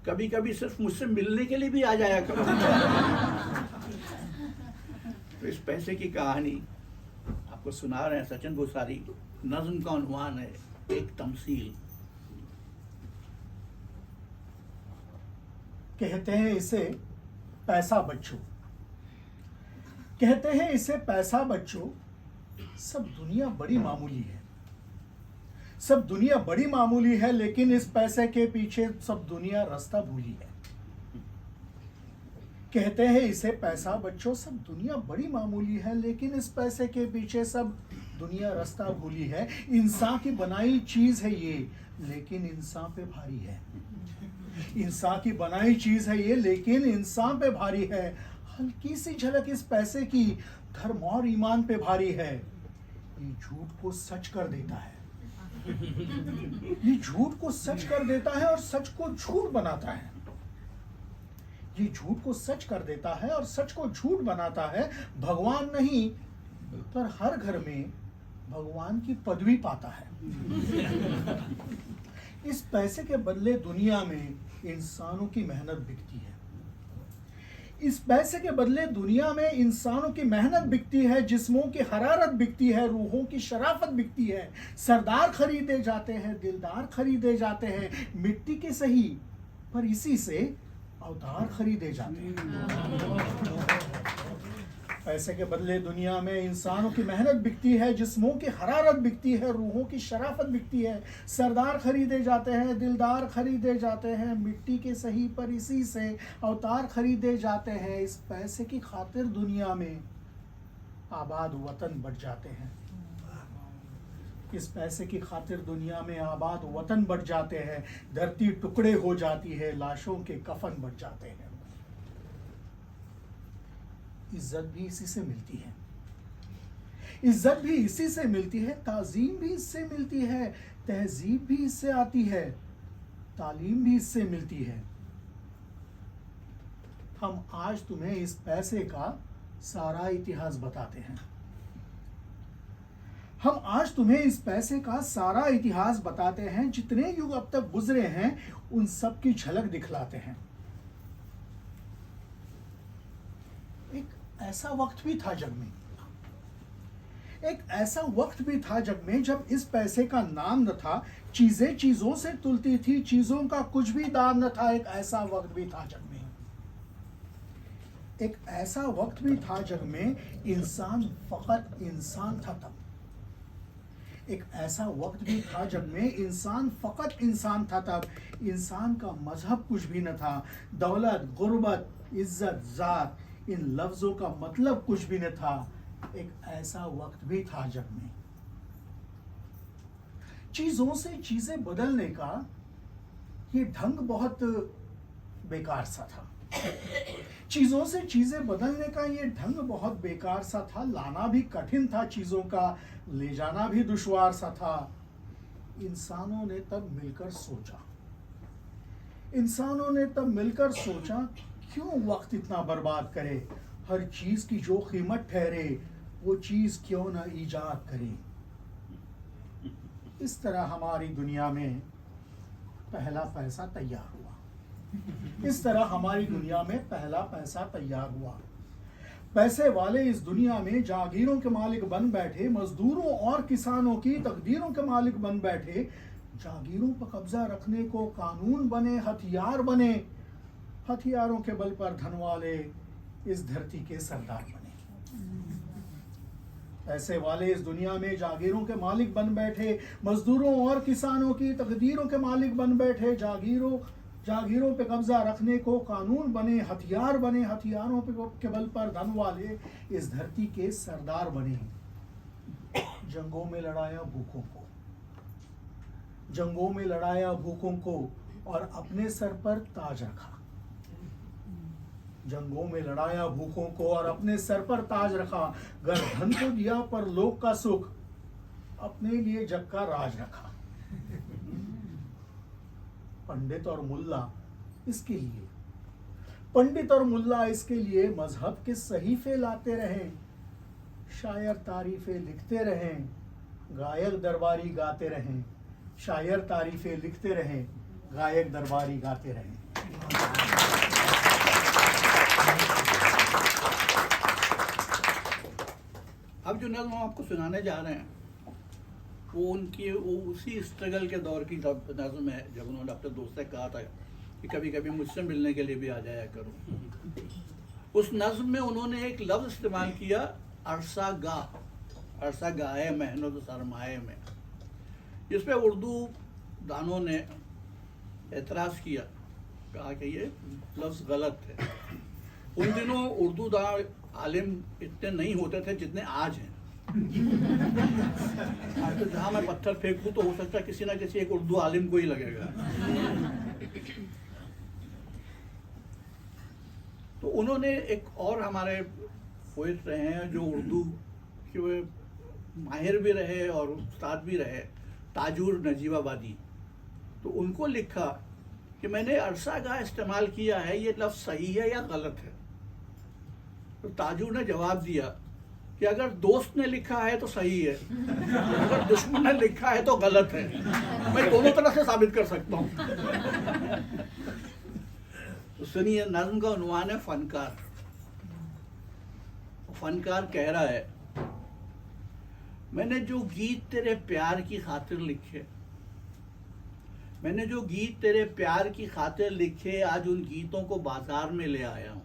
S3: कभी कभी सिर्फ मुझसे मिलने के लिए भी आ जाया करो। तो इस पैसे की कहानी आपको सुना रहे हैं सचिन भूसारी। नज्म का उन्वान है एक तमसील।
S7: कहते हैं इसे पैसा बच्चों, कहते हैं इसे पैसा बच्चों, सब दुनिया बड़ी मामूली है, सब दुनिया बड़ी मामूली है, लेकिन इस पैसे के पीछे सब दुनिया रास्ता भूली है। कहते हैं इसे पैसा बच्चों, सब दुनिया बड़ी मामूली है, लेकिन इस पैसे के पीछे सब दुनिया रास्ता भूली है। इंसान की बनाई चीज है ये, लेकिन इंसान पे भारी है। इंसान की बनाई चीज है ये, लेकिन इंसान पे भारी है। हल्की सी झलक इस पैसे की धर्म और ईमान पे भारी है। ये झूठ को सच कर देता है, ये झूठ को सच कर देता है और सच को झूठ बनाता है। ये झूठ को सच कर देता है और सच को झूठ बनाता है। भगवान नहीं पर हर घर में भगवान की पदवी पाता है। इस पैसे के बदले दुनिया में इंसानों की मेहनत बिकती है। इस पैसे के बदले दुनिया में इंसानों की मेहनत बिकती है, जिस्मों की हरारत बिकती है, रूहों की शराफत बिकती है। सरदार खरीदे जाते हैं, दिलदार खरीदे जाते हैं, मिट्टी के सही पर इसी से अवतार खरीदे जाते हैं। पैसे के बदले दुनिया में इंसानों की मेहनत बिकती है, जिस्मों की हरारत बिकती है, रूहों की शराफत बिकती है। सरदार खरीदे जाते हैं, दिलदार खरीदे जाते हैं, मिट्टी के सही पर इसी से अवतार खरीदे जाते हैं। इस पैसे की खातिर दुनिया में आबाद वतन बढ़ जाते हैं। इस पैसे की खातिर दुनिया में आबाद वतन बढ़ जाते हैं। धरती टुकड़े हो जाती है, लाशों के कफन बढ़ जाते हैं। इज्जत भी इसी से मिलती है, इज्जत भी इसी से मिलती है, ताजीम भी इससे मिलती है, तहजीब भी इससे आती है, तालीम भी इससे मिलती है। हम आज तुम्हें इस पैसे का सारा इतिहास बताते हैं। हम आज तुम्हें इस पैसे का सारा इतिहास बताते हैं। जितने युग अब तक गुजरे हैं उन सब की झलक दिखलाते हैं। एक ऐसा वक्त भी था जग में, एक ऐसा वक्त भी था जग में जब इस पैसे का नाम न था, चीजें चीजों से तुलती थी, चीजों का कुछ भी दाम न था। एक ऐसा वक्त भी था जग में, एक ऐसा वक्त भी था जग में, इंसान फकत इंसान था तब। एक ऐसा वक्त भी था जग में, इंसान फकत इंसान था तब। इंसान का मजहब कुछ भी न था, दौलत, गुर्बत, इज्जत, जात, इन लफ्जों का मतलब कुछ भी न था। एक ऐसा वक्त भी था जग में। चीजों से चीजें बदलने का ये ढंग बहुत बेकार सा था। चीजों से चीजें बदलने का ये ढंग बहुत बेकार सा था। लाना भी कठिन था चीजों का, ले जाना भी दुश्वार सा था। इंसानों ने तब मिलकर सोचा, इंसानों ने तब मिलकर सोचा, क्यों वक्त इतना बर्बाद करे। हर चीज की जो कीमत ठहरे वो चीज क्यों ना ईजाद करे। इस तरह हमारी दुनिया में पहला पैसा तैयार हुआ। इस तरह हमारी दुनिया में पहला पैसा तैयार हुआ। पैसे वाले इस दुनिया में जागीरों के मालिक बन बैठे, मजदूरों और किसानों की तकदीरों के मालिक बन बैठे। जागीरों पर कब्जा रखने को कानून बने, हथियार बने। हथियारों के बल पर धन वाले इस धरती के सरदार बने। पैसे वाले इस दुनिया में जागीरों के मालिक बन बैठे, मजदूरों और किसानों की तकदीरों के मालिक बन बैठे। जागीरों पे कब्जा रखने को कानून बने, हथियार बने। हथियारों के बल पर धन वाले इस धरती के सरदार बने। जंगों में लड़ाया भूखों को, जंगों में लड़ाया भूखों को और अपने सर पर ताज रखा। जंगों में लड़ाया भूखों को और अपने सर पर ताज रखा। घर धन को दिया पर लोक का सुख, अपने लिए जग का राज रखा। पंडित और मुल्ला इसके लिए, पंडित और मुल्ला इसके लिए मजहब के सहीफे लाते रहे, शायर तारीफे लिखते रहे, गायक दरबारी गाते रहे। शायर तारीफे लिखते रहे, गायक दरबारी गाते रहे।
S3: अब जो नज़्म हम आपको सुनाने जा रहे हैं वो उसी स्ट्रगल के दौर की नज़्म है जब उन्होंने अपने दोस्त से कहा था कि कभी कभी मुझसे मिलने के लिए भी आ जाया करो। उस नज़्म में उन्होंने एक लफ्ज़ इस्तेमाल किया, अरसा गाहे मेहनत सरमाए में, जिस पे उर्दू दानों ने एतराज़ किया, कहा कि ये लफ्ज़ गलत है। उन दिनों उर्दू आलिम इतने नहीं होते थे जितने आज हैं। आज तो जहाँ मैं पत्थर फेंकूं तो हो सकता है किसी ना किसी एक उर्दू आलिम को ही लगेगा। तो उन्होंने एक और हमारे पोइट रहे हैं जो उर्दू के माहिर भी रहे और उस्ताद भी रहे, ताजुर नजीबाबादी। तो उनको लिखा कि मैंने अरसा गाह इस्तेमाल किया है, ये लफ्ज़ सही है या गलत है। तो ताजुर ने जवाब दिया कि अगर दोस्त ने लिखा है तो सही है, अगर दुश्मन ने लिखा है तो गलत है। मैं दोनों तरह से साबित कर सकता हूँ। तो सुनिए, नज़्म का उन्वान है फनकार। फनकार कह रहा है, मैंने जो गीत तेरे प्यार की खातिर लिखे, मैंने जो गीत तेरे प्यार की खातिर लिखे, आज उन गीतों को बाजार में ले आया हूँ।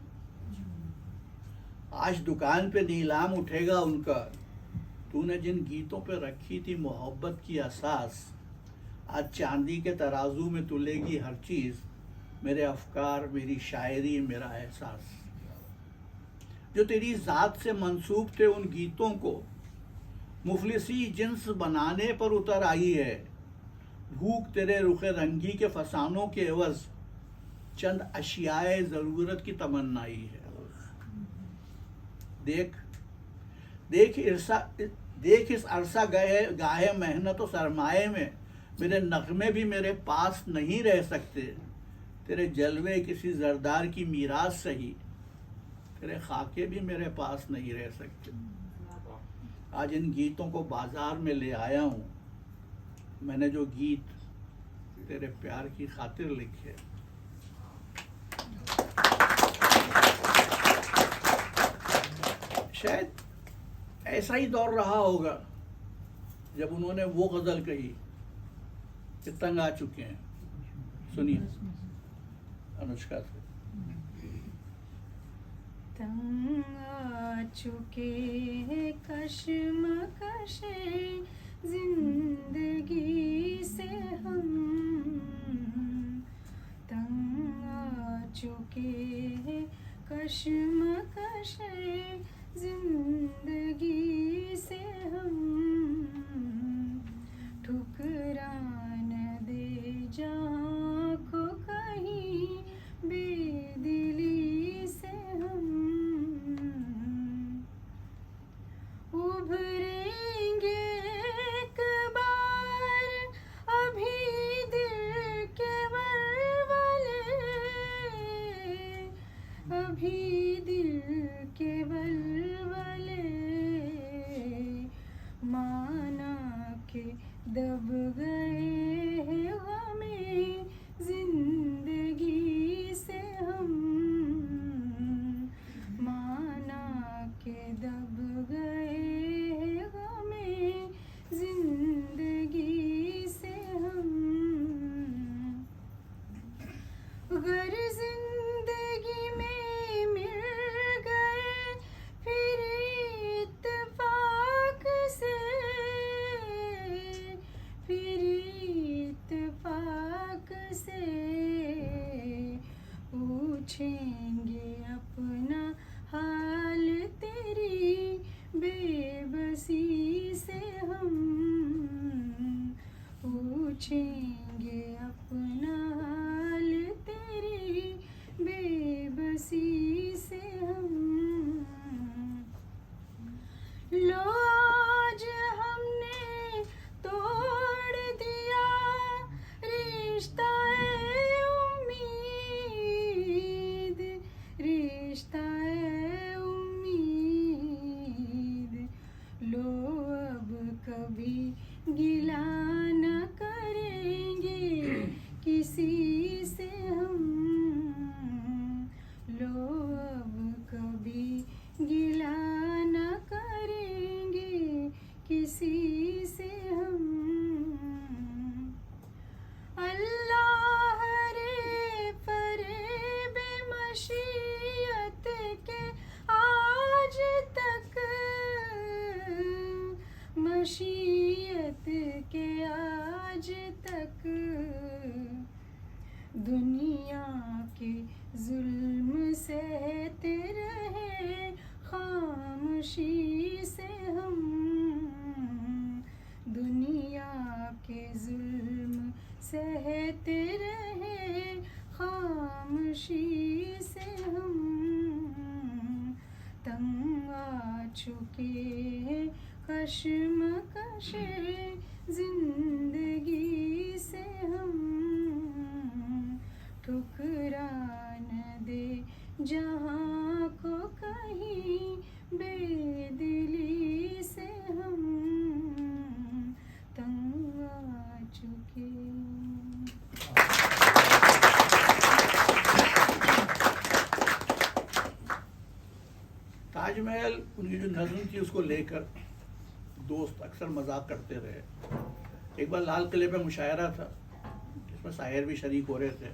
S3: आज दुकान पे नीलाम उठेगा उनका। तूने जिन गीतों पे रखी थी मोहब्बत की असास, आज चांदी के तराजू में तुलेगी हर चीज़, मेरे अफकार, मेरी शायरी, मेरा एहसास। जो तेरी ज़ात से मंसूब थे उन गीतों को मुफलिसी जिन्स बनाने पर उतर आई है। भूख तेरे रुखे रंगी के फसानों के एवज चंद अशियाए ज़रूरत की तमन्नाई है। देख इस अरसा गाहे मेहनत और सरमाए में मेरे नगमे भी मेरे पास नहीं रह सकते। तेरे जलवे किसी जरदार की मीरास सही, तेरे खाके भी मेरे पास नहीं रह सकते। आज इन गीतों को बाजार में ले आया हूँ, मैंने जो गीत तेरे प्यार की खातिर लिखे। शायद ऐसा ही दौर रहा होगा जब उन्होंने वो गजल कही कि तंग आ चुके हैं। सुनिए अनुष्का से।
S5: तंग आ चुके हैं कश्मकशे जिंदगी से हम, तंग आ चुके हैं कश्मकशे जिंदगी से हम, ठुकरा न दे जहाँ को कहीं बेदिली से हम, उभरेंगे एक बार अभी दिल के वलवले, अभी दिल के वलवले, माना के दब गए हैं गमे जिंदगी से हम, माना के दब गए हैं गमे जिंदगी से हम, अगर जिंदगी में मिल गए फिर इत्तेफाक से, फिर इत्तेफाक से, पूछेंगे अपना हाल तेरी बेबसी से हम, पूछेंगे अपना हाल तेरी बेबसी से हम, लो आज हमने तोड़ दिया रिश्ता ए उम्मीद, रिश्ता ए उम्मीद, लो अब कभी गिला न करेंगे किसी से हम, लो अब कभी गिला न करेंगे किसी से हम, अल्लाह रे फरेब मशीयत के आज तक, मशीयत के आज तक, दुनिया के जुल्म सहते रहे खामोशी से हम, दुनिया के जुल्म सहते रहे खामोशी से हम, तंग आ चुके हैं कश्मकशे जिंदगी से हम, ठुकरा न दे जहाँ को कहीं बेदिली से हम, तंग आ चुके।
S3: ताजमहल उनकी जो नज़म थी उसको लेकर दोस्त अक्सर मजाक करते रहे। एक बार लाल किले पे मुशायरा था जिसमें शायर भी शरीक हो रहे थे,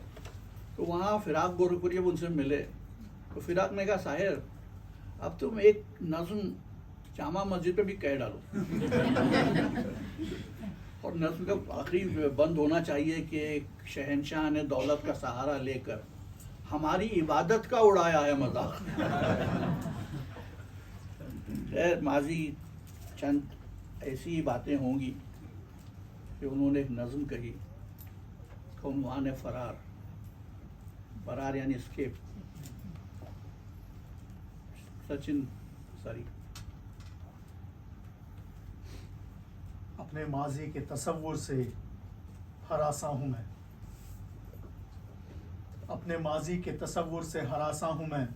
S3: तो वहाँ फिराक गोरखपुरी जब उनसे मिले तो फिराक ने कहा, शायर अब तुम एक नज़म जामा मस्जिद पे भी कह डालो और नज़म का आखिरी बंद होना चाहिए कि एक शहनशाह ने दौलत का सहारा लेकर हमारी इबादत का उड़ाया है मजाक। माजी चंद ऐसी ही बातें होंगी कि उन्होंने एक नज़म कही, उन्वान फरार, फरार यानी स्केप। सचिन सॉरी।
S7: अपने माजी के तसव्वुर से हरासा हूँ मैं, अपने माजी के तसव्वुर से हरासा हूँ मैं,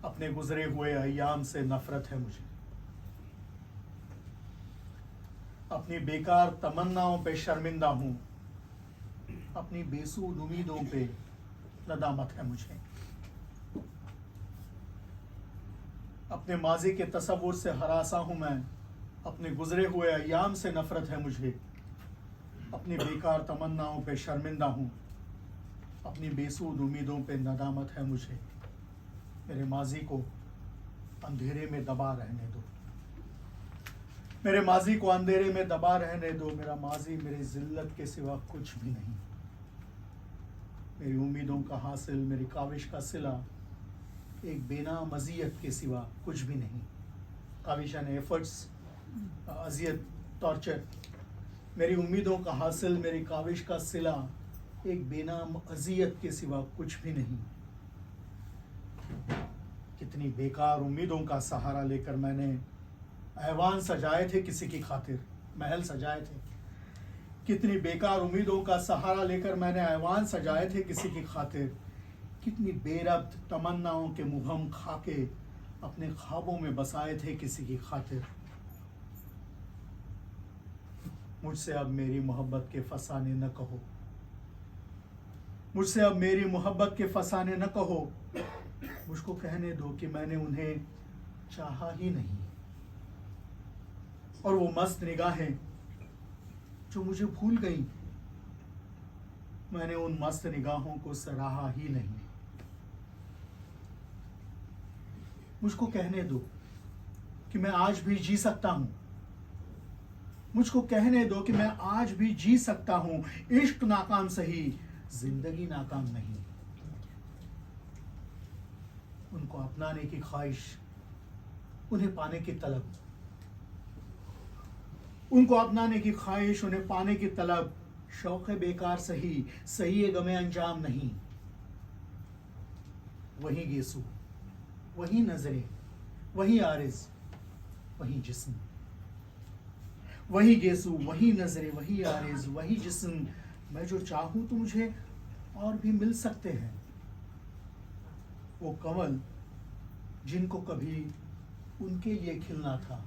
S7: अपने गुजरे हुए अय्याम से नफरत है मुझे, अपनी बेकार तमन्नाओं पे शर्मिंदा हूं, अपनी बेसूद उम्मीदों पे नदामत है मुझे, अपने माजी के तसव्वुर से हरासा हूं मैं, अपने गुजरे हुए अय्याम से नफरत है मुझे, अपनी बेकार तमन्नाओं पे शर्मिंदा हूं, अपनी बेसूद उम्मीदों पे नदामत है मुझे। मेरे माजी को अंधेरे में दबा रहने दो, मेरे माजी को अंधेरे में दबा रहने दो। मेरा माजी मेरी जिल्लत के सिवा कुछ भी नहीं, मेरी उम्मीदों का हासिल, मेरी काविश का सिला एक बेनाम अजियत के सिवा कुछ भी नहीं। काविश यानी एफर्ट्स, अजियत, टॉर्चर। मेरी उम्मीदों का हासिल, मेरी काविश का सिला एक बेनाम अजियत के सिवा कुछ भी नहीं। कितनी बेकार उम्मीदों का सहारा लेकर मैंने ऐवान सजाए थे किसी की खातिर, महल सजाए थे। कितनी बेकार उम्मीदों का सहारा लेकर मैंने ऐवान सजाए थे किसी की खातिर। कितनी बेरब्त तमन्नाओं के मुहम खाके अपने ख्वाबों में बसाए थे किसी की खातिर। मुझसे अब मेरी मोहब्बत के फसाने न कहो, मुझसे अब मेरी मोहब्बत के फसाने न कहो। मुझको कहने दो कि मैंने उन्हें चाहा ही नहीं, और वो मस्त निगाहें जो मुझे भूल गई, मैंने उन मस्त निगाहों को सराहा ही नहीं। मुझको कहने दो कि मैं आज भी जी सकता हूं, मुझको कहने दो कि मैं आज भी जी सकता हूं। इश्क नाकाम सही, जिंदगी नाकाम नहीं। उनको अपनाने की ख्वाहिश, उन्हें पाने की तलब, उनको अपनाने की ख्वाहिश, उन्हें पाने की तलब, शौक़ बेकार सही, सही गमे अंजाम नहीं। वही गेसू, वही नजरें, वही आरिज़, वही जिस्म। वही गेसू, वही नजरें, वही आरिज़, वही जिस्म। मैं जो चाहूं तो मुझे और भी मिल सकते हैं। वो कमल जिनको कभी उनके लिए खिलना था,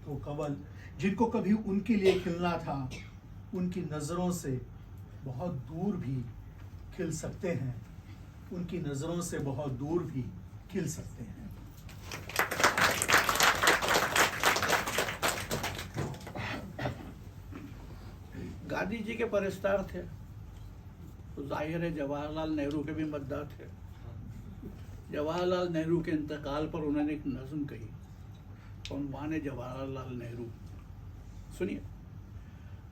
S7: वो कमल जिनको कभी उनके लिए खिलना था, उनकी नज़रों से बहुत दूर भी खिल सकते हैं, उनकी नज़रों से बहुत दूर भी खिल सकते हैं।
S3: गांधी जी के परिस्तार थे तो जाहिर है जवाहरलाल नेहरू के भी मद्दाह थे। जवाहरलाल नेहरू के इंतकाल पर उन्होंने एक नज़्म कही, कौन जवाहरलाल नेहरू। सुनिए,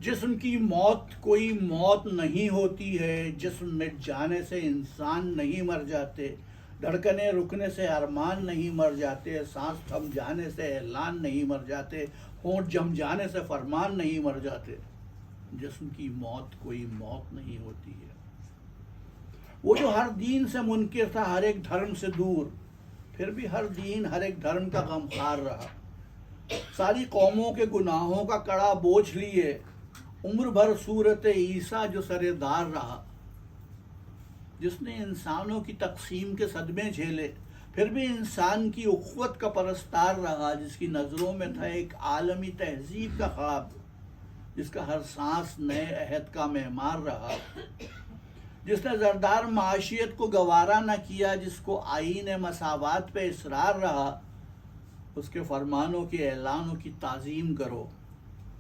S3: जिस्म की मौत कोई मौत नहीं होती है, जिस्म मिट जाने से इंसान नहीं मर जाते, धड़कने रुकने से अरमान नहीं मर जाते, सांस थम जाने से ऐलान नहीं मर जाते, होंठ जम जाने से फरमान नहीं मर जाते। जिस्म की मौत कोई मौत नहीं होती है। वो जो हर दीन से मुनकिर था, हर एक धर्म से दूर, फिर भी हर दीन हर एक धर्म का गमखार रहा। सारी कौमों के गुनाहों का कड़ा बोझ लिए, उम्र भर सूरत ईसा जो सरेदार रहा। जिसने इंसानों की तकसीम के सदमे झेले, फिर भी इंसान की उख़्वत का परस्तार रहा। जिसकी नज़रों में था एक आलमी तहजीब का ख्वाब, जिसका हर सांस नए अहद का मेहमान रहा। जिसने ज़रदार माशियत को गवारा न किया, जिसको आईन मसावात पे इसरार रहा, उसके फरमानों के ऐलानों की ताज़ीम करो,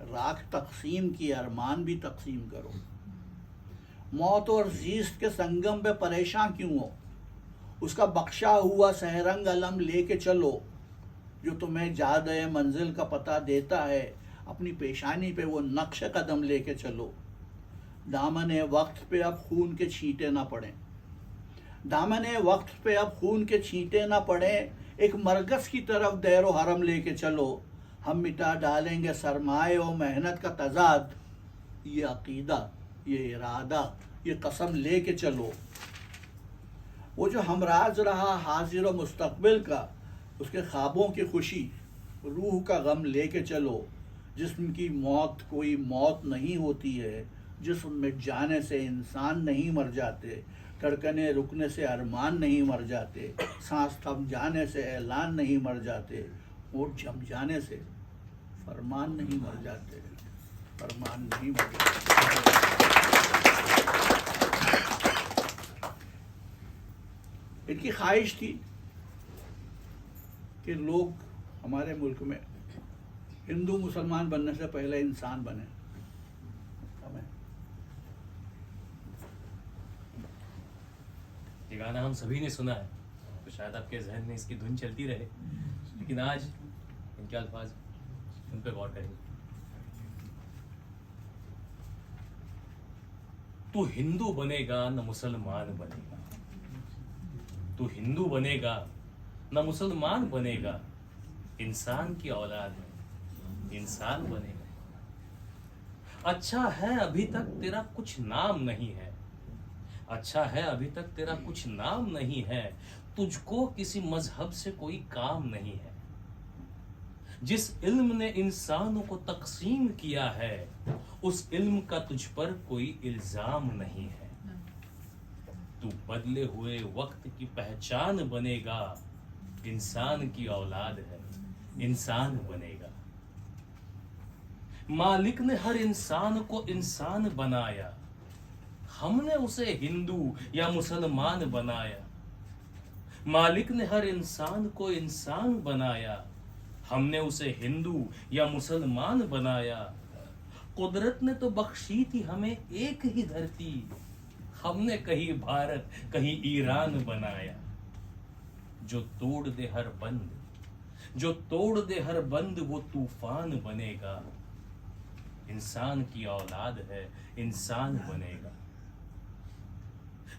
S3: राख तकसीम की अरमान भी तकसीम करो। मौत और ज़ीस्त के संगम पे परेशान क्यों हो, उसका बख्शा हुआ सहरंग अलम लेके चलो, जो तुम्हें जादे मंजिल का पता देता है। अपनी पेशानी पे वो नक्श कदम लेके चलो। दामने वक्त पे अब खून के छींटे ना पड़े, दामने वक्त पे अब खून के छींटे ना पड़े। एक मरकज़ की तरफ दैरो हरम लेके चलो, हम मिटा डालेंगे सरमाए और मेहनत का तजाद। ये अकीदा, ये इरादा, ये कसम लेके चलो। वो जो हमराज रहा हाजिर और मुस्तकबिल का, उसके ख्वाबों की खुशी, रूह का गम लेके चलो। जिस्म की मौत कोई मौत नहीं होती है, जिस्म मिट जाने से इंसान नहीं मर जाते, धड़कने रुकने से अरमान नहीं मर जाते, सांस थम जाने से ऐलान नहीं मर जाते, होठ जम जाने से फरमान नहीं मर जाते, फरमान नहीं मर जाते। इनकी ख्वाहिश थी कि लोग हमारे मुल्क में हिंदू मुसलमान बनने से पहले इंसान बने। हमें
S6: ये गाना हम सभी ने सुना है, तो शायद आपके जहन में इसकी धुन चलती रहे, लेकिन आज इनके अल्फाज उन पे गौर करेंगे। तू हिंदू बनेगा न मुसलमान बनेगा, तू हिंदू बनेगा न मुसलमान बनेगा, इंसान की औलाद में इंसान बनेगा। अच्छा है अभी तक तेरा कुछ नाम नहीं है, अच्छा है अभी तक तेरा कुछ नाम नहीं है, तुझको किसी मजहब से कोई काम नहीं है। जिस इल्म ने इंसानों को तकसीम किया है, उस इल्म का तुझ पर कोई इल्जाम नहीं है। तू बदले हुए वक्त की पहचान बनेगा, इंसान की औलाद है इंसान बनेगा। मालिक ने हर इंसान को इंसान बनाया, हमने उसे हिंदू या मुसलमान बनाया। मालिक ने हर इंसान को इंसान बनाया, हमने उसे हिंदू या मुसलमान बनाया। कुदरत ने तो बख्शी थी हमें एक ही धरती, हमने कहीं भारत कहीं ईरान बनाया। जो तोड़ दे हर बंद, जो तोड़ दे हर बंद, वो तूफान बनेगा। इंसान की औलाद है इंसान बनेगा।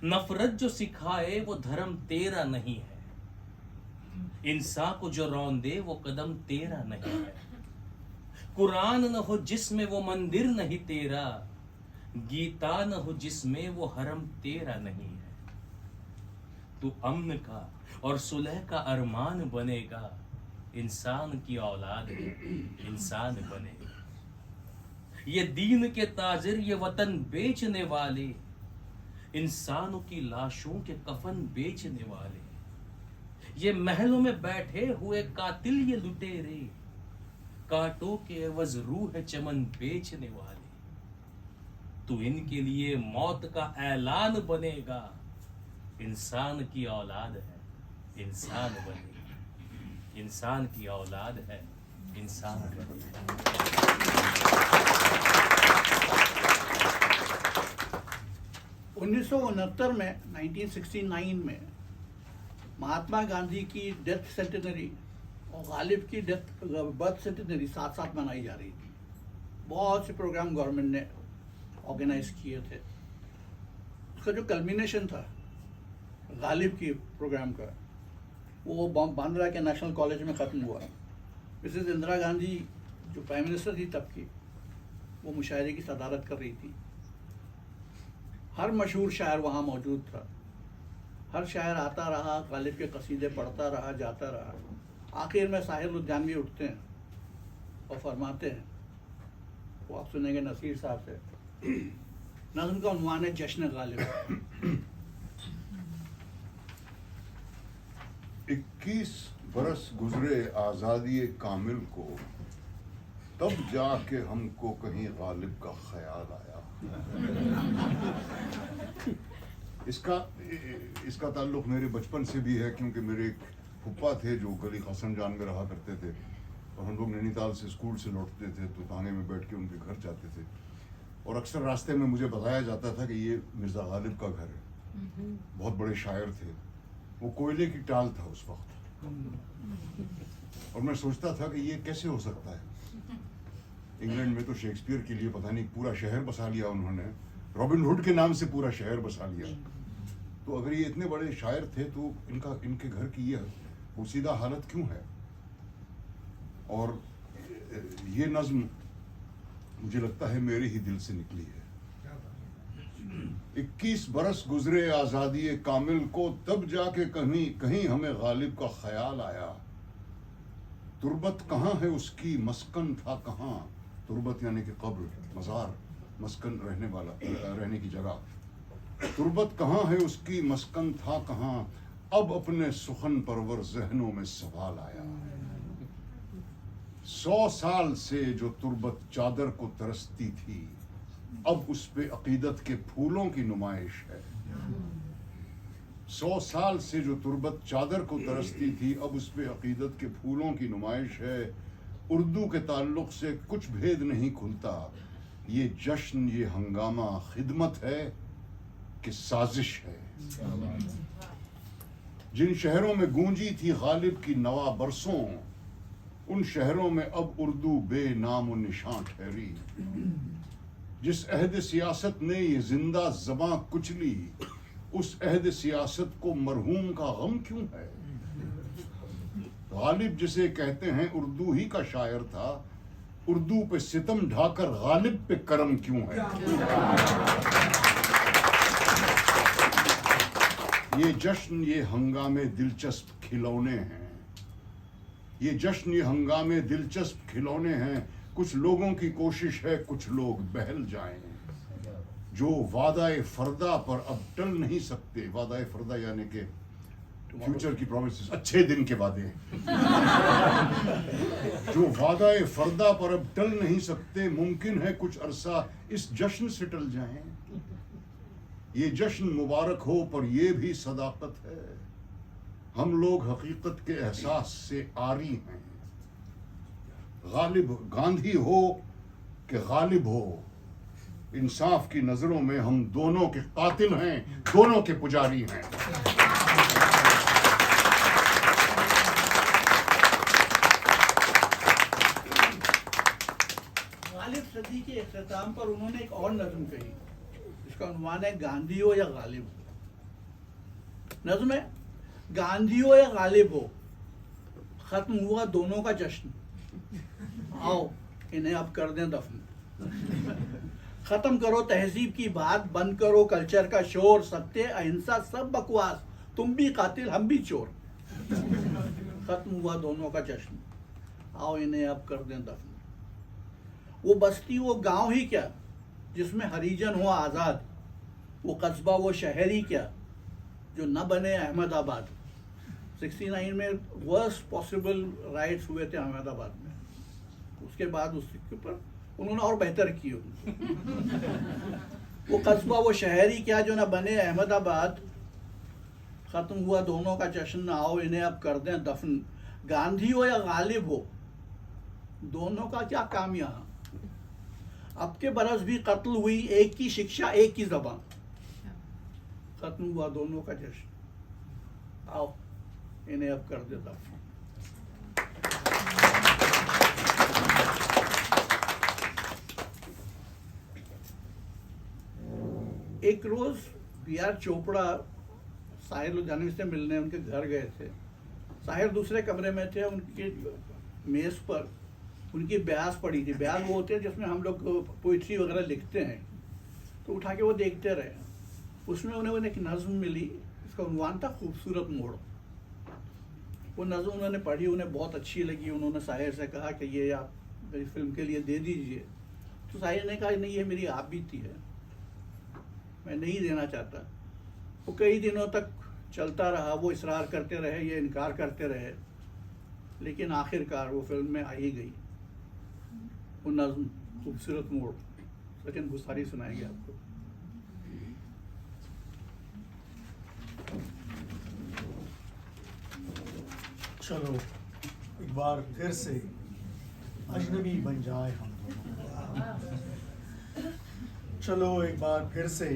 S6: नफरत जो सिखाए वो धर्म तेरा नहीं है, इंसान को जो रौंदे वो कदम तेरा नहीं है। कुरान न हो जिसमें वो मंदिर नहीं तेरा, गीता न हो जिसमें वो हरम तेरा नहीं है। तू अमन का और सुलह का अरमान बनेगा, इंसान की औलाद है इंसान बनेगा। ये दीन के ताजिर ये वतन बेचने वाले, इंसानों की लाशों के कफन बेचने वाले। ये महलों में बैठे हुए कातिल ये लुटेरे, कांटों के एवज रूह चमन बेचने वाले। तू इनके लिए मौत का ऐलान बनेगा, इंसान की औलाद है इंसान बनेगा। इंसान की औलाद है इंसान बनेगा।
S3: 1969 में 1969 में महात्मा गांधी की डेथ सेंटेनरी और गालिब की बर्थ सेंटेनरी साथ साथ मनाई जा रही थी। बहुत से प्रोग्राम गवर्नमेंट ने ऑर्गेनाइज किए थे। उसका जो कल्मिनेशन था गालिब की प्रोग्राम का, वो बांद्रा के नेशनल कॉलेज में ख़त्म हुआ। मिसेस इंदिरा गांधी जो प्राइम मिनिस्टर थी तब की, वो मुशायरे की सदारत कर रही थी। हर मशहूर शायर वहाँ मौजूद था। हर शायर आता रहा, गालिब के कसीदे पढ़ता रहा, जाता रहा। आखिर में साहिर लुधियानवी उठते हैं और फरमाते हैं, वो आप सुनेंगे नसीर साहब से। नज़्म का उन्वान है जश्न गालिब।
S4: 21 बरस गुजरे आज़ादी कामिल को, तब जाके हमको कहीं गालिब का ख्याल आया। इसका ताल्लुक मेरे बचपन से भी है, क्योंकि मेरे एक फुप्पा थे जो गली हसन जान में रहा करते थे, और हम लोग नैनीताल से स्कूल से लौटते थे तो थाने में बैठ के उनके घर जाते थे, और अक्सर रास्ते में मुझे बताया जाता था कि ये मिर्ज़ा गालिब का घर है। बहुत बड़े शायर थे वो, कोयले की टाल था उस वक्त, और मैं सोचता था कि ये कैसे हो सकता है। इंग्लैंड में तो शेक्सपियर के लिए पता नहीं पूरा शहर बसा लिया उन्होंने, रॉबिन हुड के नाम से पूरा शहर बसा लिया। तो अगर ये इतने बड़े शायर थे तो इनके घर की ये पोसीदा हालत क्यों है। और ये नज्म मुझे लगता है मेरे ही दिल से निकली है। 21 बरस गुजरे आज़ादी कामिल को, तब जाके कहीं कहीं हमें गालिब का ख्याल आया। तुर्बत कहाँ है उसकी, मस्कन था कहाँ। तुर्बत यानी कि कब्र, मज़ार, मस्कन रहने की जगह। तुर्बत कहाँ है उसकी, मस्कन था कहाँ, अब अपने सुखन परवर जहनों में सवाल आया। 100 साल से जो तुर्बत चादर को तरसती थी, अब उस पे अकीदत के फूलों की नुमाइश है। 100 साल से जो तुर्बत चादर को तरसती थी, अब उस पे अकीदत के फूलों की नुमाइश है। उर्दू के ताल्लुक से कुछ भेद नहीं खुलता, ये जश्न ये हंगामा खिदमत है कि साजिश है। जिन शहरों में गूंजी थी गालिब की नवा बरसों, उन शहरों में अब उर्दू बेनाम व निशान ठहरी। जिस अहद सियासत ने ये जिंदा ज़बां कुचली, उस अहद सियासत को मरहूम का गम क्यों है। गालिब जिसे कहते हैं उर्दू ही का शायर था, उर्दू पे सितम ढाकर गालिब पे करम क्यों है। ये जश्न ये हंगामे दिलचस्प खिलौने हैं, ये जश्न ये हंगामे दिलचस्प खिलौने हैं। कुछ लोगों की कोशिश है कुछ लोग बहल जाएं, जो वादाए फरदा पर अब टल नहीं सकते। वादाए फरदा यानी कि फ्यूचर की प्रॉमिसेस, अच्छे दिन के वादे। जो वादाए फरदा पर अब टल नहीं सकते, मुमकिन है कुछ अरसा इस जश्न से टल जाएं। ये जश्न मुबारक हो पर ये भी सदाकत है, हम लोग हकीकत के एहसास से आरी हैं। गालिब गांधी हो कि गालिब हो, इंसाफ की नजरों में हम दोनों के कातिल हैं, दोनों के पुजारी हैं।
S3: गालिब सदी के इख्तिताम पर उन्होंने एक और नज़्म कही, इसका उन्वान है गांधी हो या गालिब हो। नज़्म है, गांधी हो या गालिब हो, खत्म हुआ दोनों का जश्न, आओ इन्हें अब कर दें दफन। खत्म करो तहजीब की बात, बंद करो कल्चर का शोर, सत्य अहिंसा सब बकवास, तुम भी कातिल हम भी चोर। खत्म हुआ दोनों का जश्न, आओ इन्हें अब कर दें दफन। वो बस्ती वो गांव ही क्या जिसमें हरिजन हो आज़ाद, वो कस्बा वो शहर ही क्या जो न बने अहमदाबाद। 69 में वर्स्ट पॉसिबल राइट्स हुए थे अहमदाबाद में, उसके बाद उसके ऊपर उन्होंने और बेहतर किए। वो कस्बा वो शहर ही क्या जो न बने अहमदाबाद, खत्म हुआ दोनों का जश्न, आओ इन्हें अब कर दें दफन। गांधी हो या गालिब हो, दोनों का क्या काम यहाँ। अब के बरस भी कत्ल हुई, एक की शिक्षा एक की जबान, खत्म हुआ दोनों का जश्न, आओ इन्हें अब कर दे दफन। एक रोज B.R. चोपड़ा साहिर लुधियानवी से मिलने उनके घर गए थे। साहिर दूसरे कमरे में थे, उनके मेज पर उनकी ब्यास पड़ी थी। ब्यास वो होते हैं जिसमें हम लोग पोइट्री वगैरह लिखते हैं, तो उठा के वो देखते रहे। उसमें उन्हें एक नज़्म मिली, इसका उन्वान था खूबसूरत मोड़। वो नज़्म उन्होंने पढ़ी, उन्हें बहुत अच्छी लगी। उन्होंने साहिर से कहा कि ये आप मेरी फिल्म के लिए दे दीजिए। तो साहिर ने कहा नहीं, ये मेरी आप बीती है, मैं नहीं देना चाहता। वो कई दिनों तक चलता रहा, वो इसरार करते रहे, ये इनकार करते रहे, लेकिन आखिरकार वो फिल्म में आ ही गई। वो नज़्म खूबसूरत मोड़ सचिन गुस्सारी सुनाएंगे आपको।
S7: चलो एक बार फिर से अजनबी बन जाए हम दोनों। चलो एक बार फिर से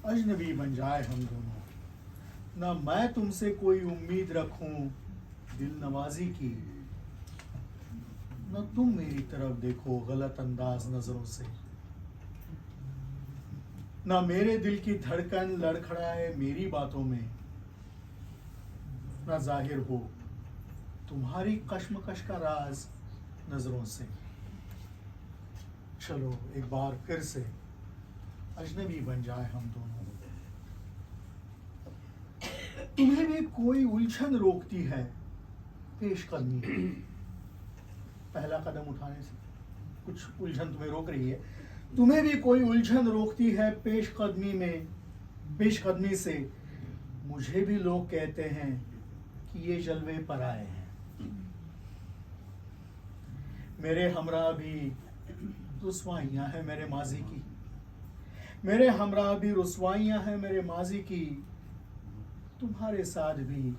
S7: अजनबी बन जाए हम दोनों। ना मैं तुमसे कोई उम्मीद रखूं दिल नवाजी की, न तुम मेरी तरफ देखो गलत अंदाज नजरों से। ना मेरे दिल की धड़कन लड़खड़ाए मेरी बातों में, ना जाहिर हो तुम्हारी कश्मकश का राज नजरों से। चलो एक बार फिर से अजनबी बन जाए हम दोनों। तुम्हें भी कोई उलझन रोकती है पेशकदमी, पहला कदम उठाने से कुछ उलझन तुम्हें रोक रही है। तुम्हें भी कोई उलझन रोकती है पेशकदमी में, पेशकदमी से मुझे भी लोग कहते हैं कि ये जलवे पर आए हैं। मेरे हमरा भी रुसवाइयाँ हैं मेरे माजी की, मेरे हमरा भी रुसवाइयाँ हैं मेरे माजी की, तुम्हारे साथ भी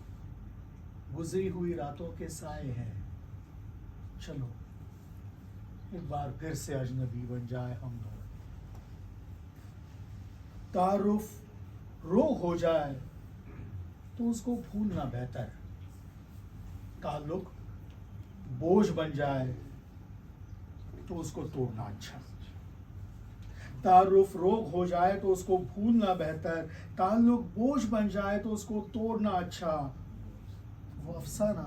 S7: गुजरी हुई रातों के साए हैं। चलो एक बार फिर से अजनबी बन जाए हम दोनों। तारुफ रोग हो जाए तो उसको भूलना बेहतर, ताल्लुक बोझ बन जाए तो उसको तोड़ना अच्छा। तारुफ रोग हो जाए तो उसको भूलना बेहतर, ताल्लुक बोझ बन जाए तो उसको तोड़ना अच्छा। वो अफसाना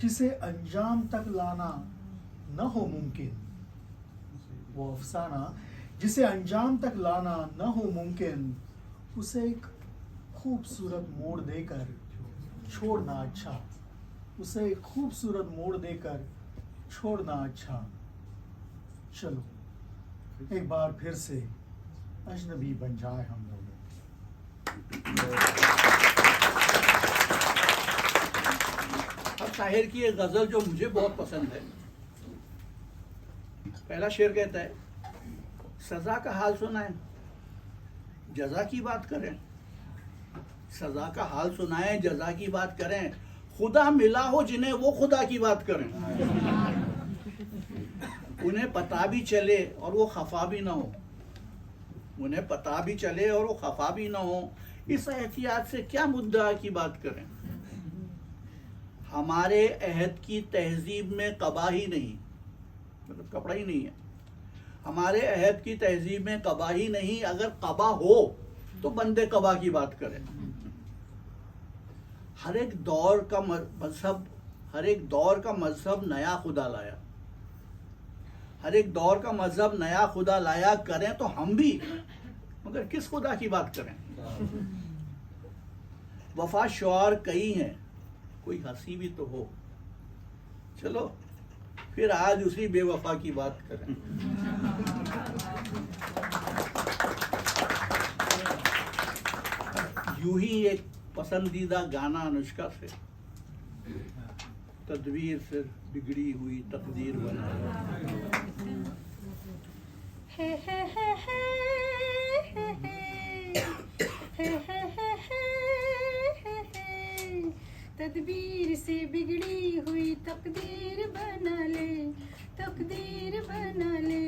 S7: जिसे अंजाम तक लाना न हो मुमकिन, वो अफसाना जिसे अंजाम तक लाना न हो मुमकिन, उसे एक खूबसूरत मोड़ देकर छोड़ना अच्छा, उसे एक खूबसूरत मोड़ देकर छोड़ना अच्छा। चलो एक बार फिर से अजनबी बन जाए हम लोग।
S3: अब शाहिर की एक गजल जो मुझे बहुत पसंद है। पहला शेर कहता है, सजा का हाल सुनाए जजा की बात करें, सजा का हाल सुनाए जजा की बात करें, खुदा मिला हो जिन्हें वो खुदा की बात करें, उन्हें पता भी चले और वो खफा भी ना हो, उन्हें पता भी चले और वो खफा भी ना हो, इस एहतियात से क्या मुद्दा की बात करें। हमारे अहद की तहजीब में कबा ही नहीं, मतलब कपड़ा ही नहीं है, हमारे अहद की तहजीब में कबा ही नहीं, अगर कबा हो तो बंदे कबा की बात करें। हर एक दौर का मजहब, हर एक दौर का मजहब नया खुदा लाया, हर एक दौर का मजहब नया खुदा लाया, करें तो हम भी, मगर किस खुदा की बात करें। वफा शुआर कई हैं, कोई हंसी भी तो हो, चलो फिर आज उसी बेवफा की बात करें। यूं ही एक पसंदीदा गाना अनुष्का से, तदबीर से बिगड़ी हुई तकदीर बना।
S5: हे हे हे हे हे हे हे हे हे, तदबीर से बिगड़ी हुई तकदीर बना ले, तकदीर बना ले,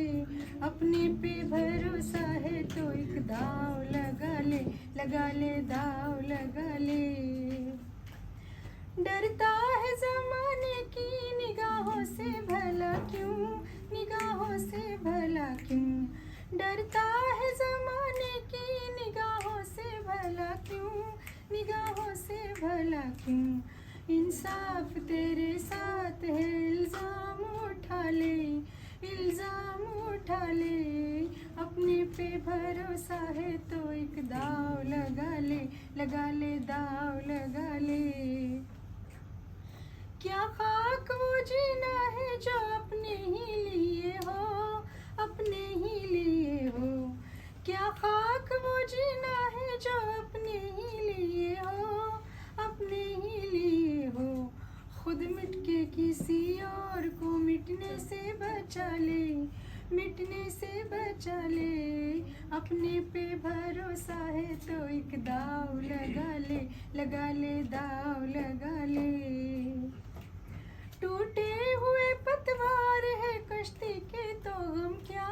S5: अपने पे भरोसा है तो एक दाव लगा ले, लगा ले दाव लगा ले। डरता है ज़माने की निगाहों से भला क्यों, निगाहों से भला क्यों, डरता है ज़माने की निगाहों से भला क्यों, निगाहों से भला क्यों। इंसाफ तेरे साथ है, इल्ज़ाम उठा ले, इल्ज़ाम उठा ले, अपने पे भरोसा है तो एक दाव लगा ले, लगा ले दाव लगा ले। क्या खाक वो जीना है जो अपने ही लिए हो, अपने ही लिए हो, क्या खाक वो जीना है जो अपने ही लिए हो, अपने ही लिए हो। खुद मिट के किसी और को मिटने से बचा ले, मिटने से बचा ले, अपने पे भरोसा है तो एक दाव लगा ले, लगा ले दाव लगा ले। टूटे हुए पतवार है कश्ती के तो गम क्या,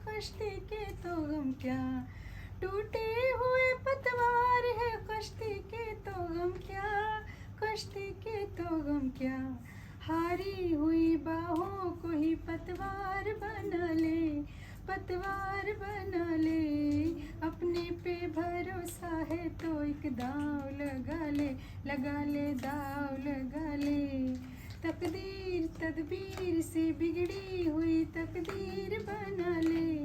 S5: कश्ती के तो गम क्या, टूटे हुए पतवार है कश्ती के तो गम क्या, कश्ती के तो गम क्या। हारी हुई बाहों को ही पतवार बना ले, पतवार बना ले, अपने पे भरोसा है तो एक दाव लगा ले, लगा ले दाव लगा ले। तकदीर तदबीर से बिगड़ी हुई तकदीर बना ले,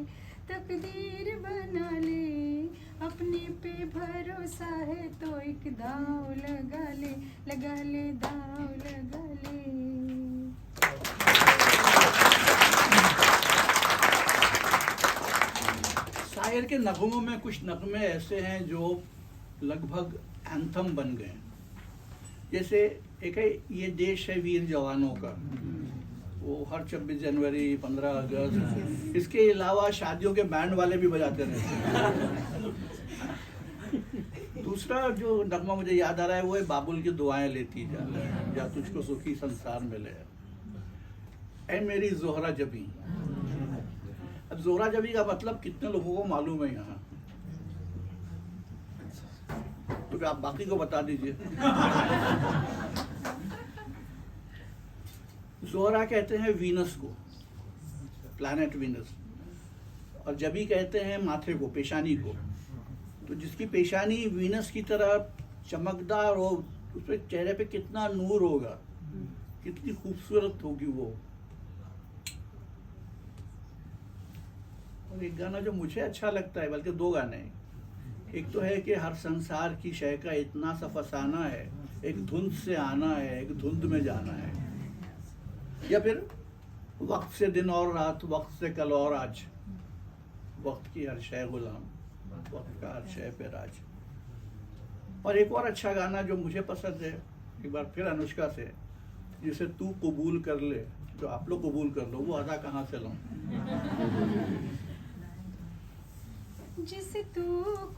S5: तकदीर बना ले, अपने पे भरोसा है तो एक दाव लगा ले, लगा ले दाव लगा ले।
S3: शायर के नगमों में कुछ नगमे ऐसे हैं जो लगभग एंथम बन गए। जैसे एक है ये देश है वीर जवानों का, वो हर 26 जनवरी 15 अगस्त, इसके अलावा शादियों के बैंड वाले भी बजाते रहते हैं। दूसरा जो नगमा मुझे याद आ रहा है वो है बाबुल की दुआएं लेती जा, या तुझको सुखी संसार मिले, ऐ मेरी जोहरा जबी। अब जोहरा जबी का मतलब कितने लोगों को मालूम है यहाँ, तो क्या आप बाकी को बता दीजिए। जोहरा कहते हैं वीनस को, प्लैनेट वीनस, और जबी कहते हैं माथे को, पेशानी को। तो जिसकी पेशानी वीनस की तरह चमकदार हो, उस पे चेहरे पे कितना नूर होगा, कितनी खूबसूरत होगी वो। और एक गाना जो मुझे अच्छा लगता है, बल्कि दो गाने, एक तो है कि हर संसार की शय का इतना सा फसाना है, एक धुंध से आना है, एक धुंध में जाना है। या फिर वक्त से दिन और रात, वक्त से कल और आज, वक्त की हर शय गुलाम, वक्त का हर शय पे राज। और एक और अच्छा गाना जो मुझे पसंद है, एक बार फिर अनुष्का से, जिसे तू कबूल कर ले, जो आप लोग कबूल कर लो, वो अदा कहाँ से लाऊं?
S5: जिसे तू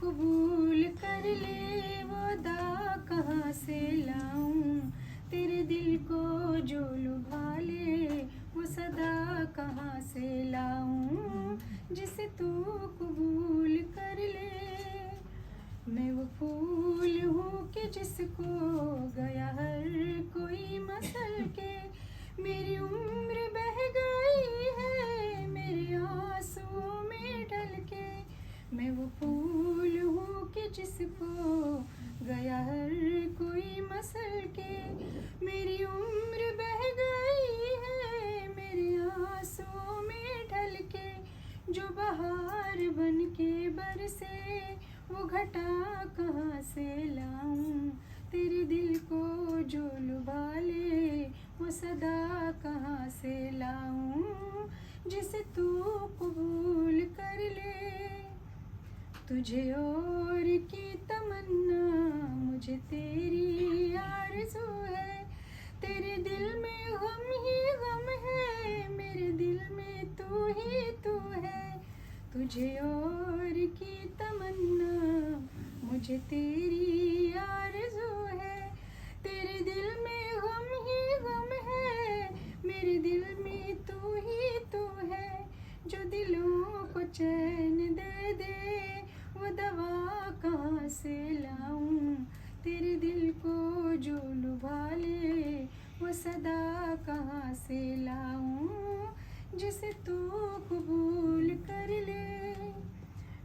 S5: कबूल कर ले वो अदा कहाँ से लाऊं, तेरे दिल को जो लुभा ले वो सदा कहाँ से लाऊं। जिसे तू कबूल कर ले, मैं वो फूल हूँ कि जिसको गया हर कोई मसल के, मेरी उम्र बह गई है मेरे आंसुओं में ढल के। मैं वो फूल हूँ कि जिसको गया हर कोई मसल के, मेरी उम्र बह गई है मेरे आंसुओं में ढल के। जो बहार बन के बरसे वो घटा कहाँ से लाऊं, तेरे दिल को जो लुभा ले वो सदा कहाँ से लाऊं। जिसे तू कबूल कर ले, तुझे और की तमन्ना मुझे तेरी आरज़ू है, तेरे दिल में गम ही गम है, मेरे दिल में तू ही तू है। तुझे और की तमन्ना मुझे तेरी आरज़ू है, तेरे दिल में गम ही गम है, मेरे दिल में तू ही तू है। जो दिलों को चैन दे दे वो दवा कहाँ से लाऊं, तेरे दिल को जो लुभा ले वो सदा कहाँ से लाऊं। जिसे तू कबूल कर ले,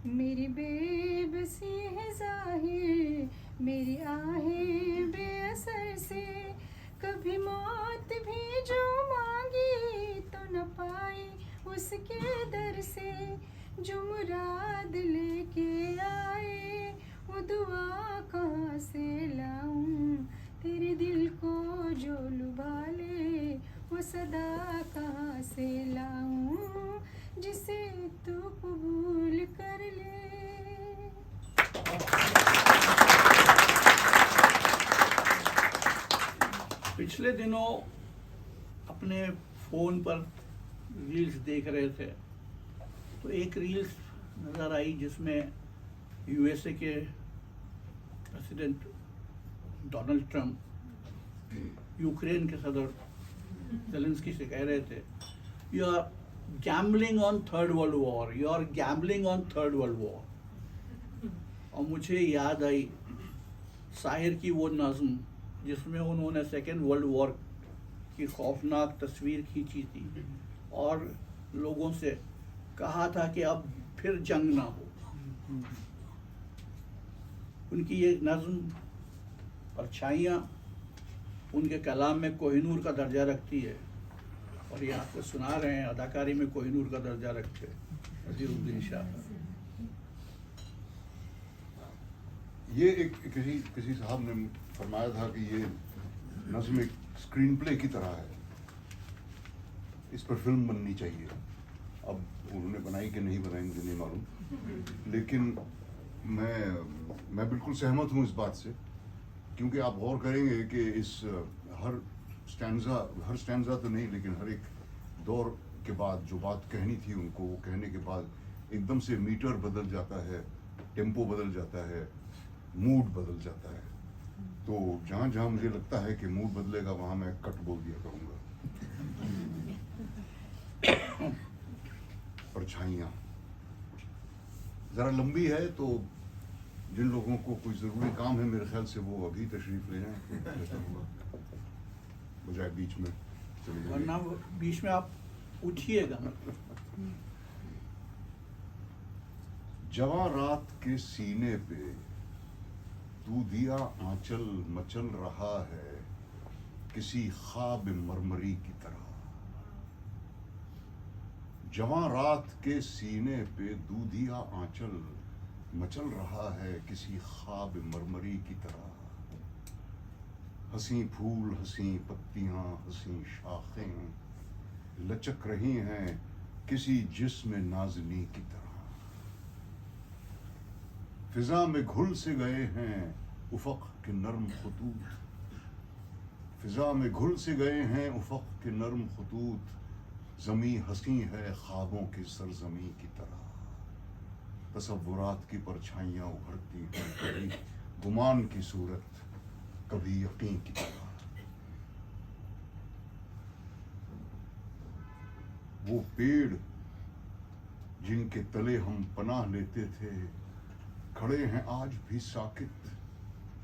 S5: मेरी बेबसी है ज़ाहिर, मेरी आहें बेअसर से, कभी मौत भी जो मांगी तो न पाई उसके दर से। जो मुराद लेके आए वो दुआ कहाँ से लाऊं, तेरे दिल को जो लुभा ले वो सदा कहाँ से लाऊं। जिसे तू कबूल कर ले।
S3: पिछले दिनों अपने फोन पर रील्स देख रहे थे, तो एक रील्स नज़र आई जिसमें यूएसए के प्रेसिडेंट डोनाल्ड ट्रंप यूक्रेन के सदर ज़ेलेंस्की से कह रहे थे, you are gambling on third world war, you are gambling on third world war. और मुझे याद आई शाहिर की वो नज़्म जिसमें उन्होंने सेकेंड वर्ल्ड वॉर की खौफनाक तस्वीर खींची थी और लोगों से कहा था कि अब फिर जंग ना हो। उनकी ये नज़्म परछाइयाँ उनके कलाम में कोहिनूर का दर्जा रखती है, और ये आपको सुना रहे हैं, अदाकारी में कोहिनूर का दर्जा रखते हैं अज़ीरुद्दीन शाह।
S4: ये एक किसी साहब ने फरमाया था कि ये नज़्म एक स्क्रीन प्ले की तरह है, इस पर फिल्म बननी चाहिए। अब उन्होंने बनाई कि नहीं बनाई मुझे नहीं मालूम, लेकिन मैं बिल्कुल सहमत हूँ इस बात से, क्योंकि आप गौर करेंगे कि इस हर स्टैंजा तो नहीं, लेकिन हर एक दौर के बाद जो बात कहनी थी उनको, वो कहने के बाद एकदम से मीटर बदल जाता है, टेम्पो बदल जाता है, मूड बदल जाता है। तो जहाँ जहाँ मुझे लगता है कि मूड बदलेगा वहाँ मैं कट बोल दिया करूँगा। परछाइयाँ ज़रा लंबी है, तो जिन लोगों को कोई ज़रूरी काम है मेरे ख्याल से वो अभी तशरीफ़ ले जाएं, बजाय बीच में चले जाएं।
S3: वरना वो बीच में आप उठिएगा।
S4: जवां रात के सीने पे दूधिया आंचल मचल रहा है किसी ख्वाब मरमरी की तरह। जवां रात के सीने पे दूधिया आंचल मचल रहा है किसी ख्वाब मरमरी की तरह। हंसी फूल, हंसी पत्तियां, हंसी शाखें लचक रही हैं किसी जिस्म नाज़नी की तरह। फिजा में घुल से गए हैं उफ़क़ के नर्म ख़ुतूत, फिजा में घुल से गए हैं उफ़क़ के नर्म ख़ुतूत। ज़मी हंसी है ख्वाबों की सरज़मी की तरह। तसव्वुरात की परछाइयाँ उभरती हैं, कभी गुमान की सूरत, कभी यकीन की तरह। वो पेड़ जिनके तले हम पनाह लेते थे खड़े हैं आज भी साकित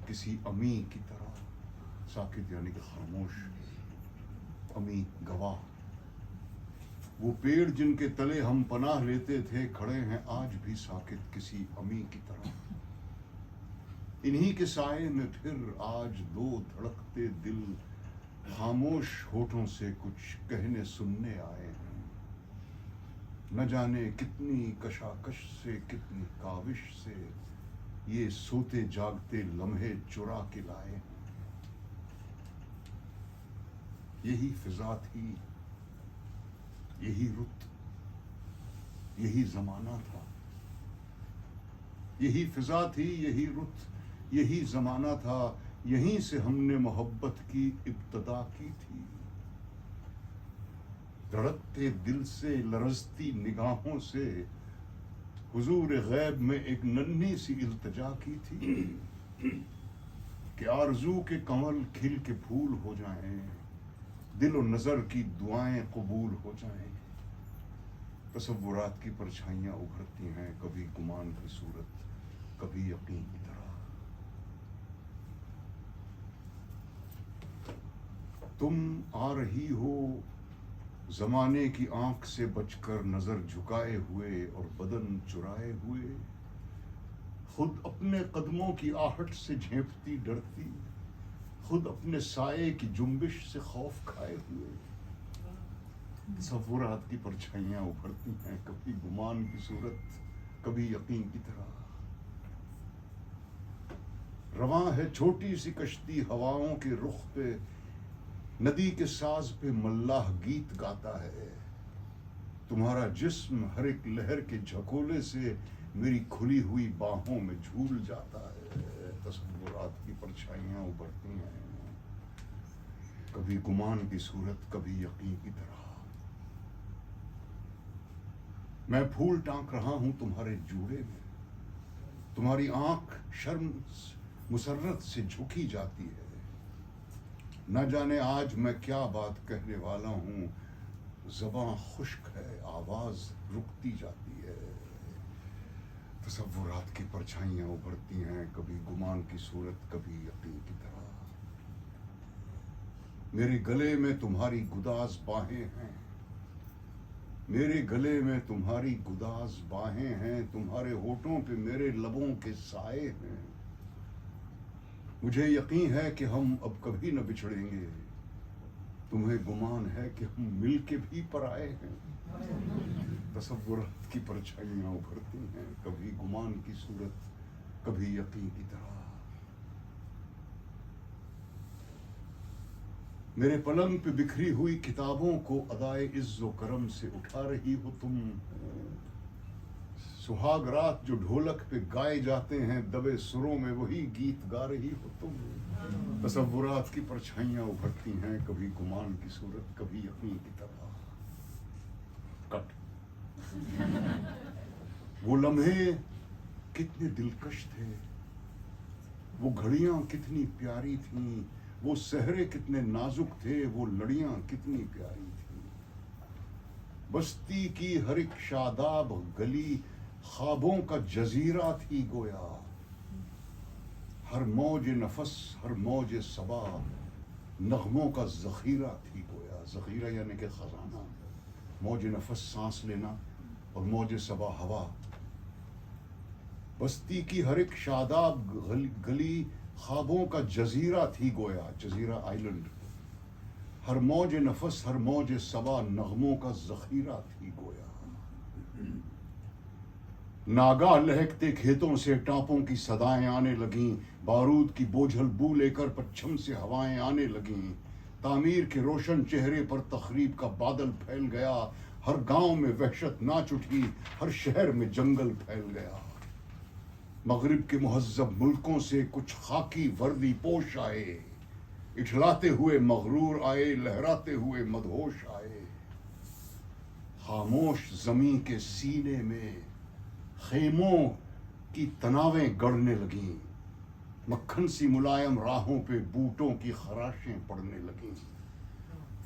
S4: किसी अमी की तरह। साकित यानी कि खामोश, अमी गवाह। वो पेड़ जिनके तले हम पनाह लेते थे खड़े हैं आज भी साकित किसी अमी की तरह। इन्हीं के साए में फिर आज दो धड़कते दिल खामोश होठों से कुछ कहने सुनने आए हैं। न जाने कितनी कशाकश से, कितनी काविश से ये सोते जागते लम्हे चुरा के लाए हैं। यही फिजा थी, यही रुत, यही जमाना था। यही फिजा थी, यही रुत, यही जमाना था। यहीं से हमने मोहब्बत की इब्तदा की थी। धड़कते दिल से, लरजती निगाहों से हुजूर गैब में एक नन्ही सी इल्तिजा की थी कि आरज़ू के कमल खिल के फूल हो जाएं, दिल और नज़र की दुआएं कबूल हो जाएं। तसव्वुरात की परछाइयाँ उभरती हैं, कभी गुमान की सूरत, कभी यकीन की तरह। तुम आ रही हो ज़माने की आंख से बचकर, नज़र झुकाए हुए और बदन चुराए हुए। खुद अपने कदमों की आहट से झेंपती डरती, खुद अपने साये की जुम्बिश से खौफ खाए हुए। तसव्वुरात की परछाइयाँ उभरती हैं, कभी गुमान की सूरत, कभी यकीन की तरह। रवां है छोटी सी कश्ती हवाओं के रुख पे, नदी के साज पे मल्लाह गीत गाता है। तुम्हारा जिस्म हर एक लहर के झकोले से मेरी खुली हुई बाहों में झूल जाता है। तसव्वुरात की परछाइयाँ उभरती हैं, कभी गुमान की सूरत, कभी यकीन की तरह। मैं फूल टांक रहा हूं तुम्हारे जूड़े में, तुम्हारी आंख शर्म मुसर्रत से झुकी जाती है। न जाने आज मैं क्या बात कहने वाला हूँ, ज़बां खुश्क है, आवाज़ रुकती जाती है। तसव्वुरात की परछाइयाँ उभरती हैं, कभी गुमान की सूरत, कभी यकीन की तरह। मेरे गले में तुम्हारी गुदाज बाहें हैं, मेरे गले में तुम्हारी गुदाज बाहें हैं। तुम्हारे होठों पे मेरे लबों के साए हैं। मुझे यकीन है कि हम अब कभी न बिछड़ेंगे, तुम्हें गुमान है कि हम मिल के भी पराए हैं। तसव्वुरात की परछाइयाँ उभरती हैं, कभी गुमान की सूरत, कभी यकीन की तरह। मेरे पलंग पे बिखरी हुई किताबों को अदाए इज्जो करम से उठा रही हो तुम। सुहाग रात जो ढोलक पे गाए जाते हैं दबे सुरों में वही गीत गा रही हो तुम। तसव्वुरात की परछाइयां उभरती हैं, कभी गुमान की सूरत, कभी यकीन की तरह। कट। वो लम्हे कितने दिलकश थे, वो घड़ियां कितनी प्यारी थीं, वो सहरे कितने नाजुक थे, वो लड़ियां कितनी प्यारी थीं। बस्ती की हर एक शादाब गली ख्वाबों का जजीरा थी गोया। हर मौज नफस, हर मौज सबा नगमों का जखीरा थी गोया। जखीरा यानी कि खजाना। मौज नफस सांस लेना और मौज सबा हवा। बस्ती की हर एक शादाब गली ख्वाबों का जजीरा थी गोया, जजीरा आइलैंड। हर मौज नफस, हर मौज सबा नगमों का जखीरा थी गोया। नागा लहकते खेतों से टापों की सदाएं आने लगीं, बारूद की बोझल बू लेकर पच्छम से हवाएं आने लगीं। तामीर के रोशन चेहरे पर तखरीब का बादल फैल गया। हर गांव में वहशत नाच उठी, हर शहर में जंगल फैल गया। मगरिब के मुहज्जब मुल्कों से कुछ खाकी वर्दी पोश आए, इठलाते हुए मगरूर आए, लहराते हुए मदहोश आए। खामोश जमीन के सीने में खेमों की तनावें गढ़ने लगीं। मक्खन सी मुलायम राहों पे बूटों की खराशें पड़ने लगीं।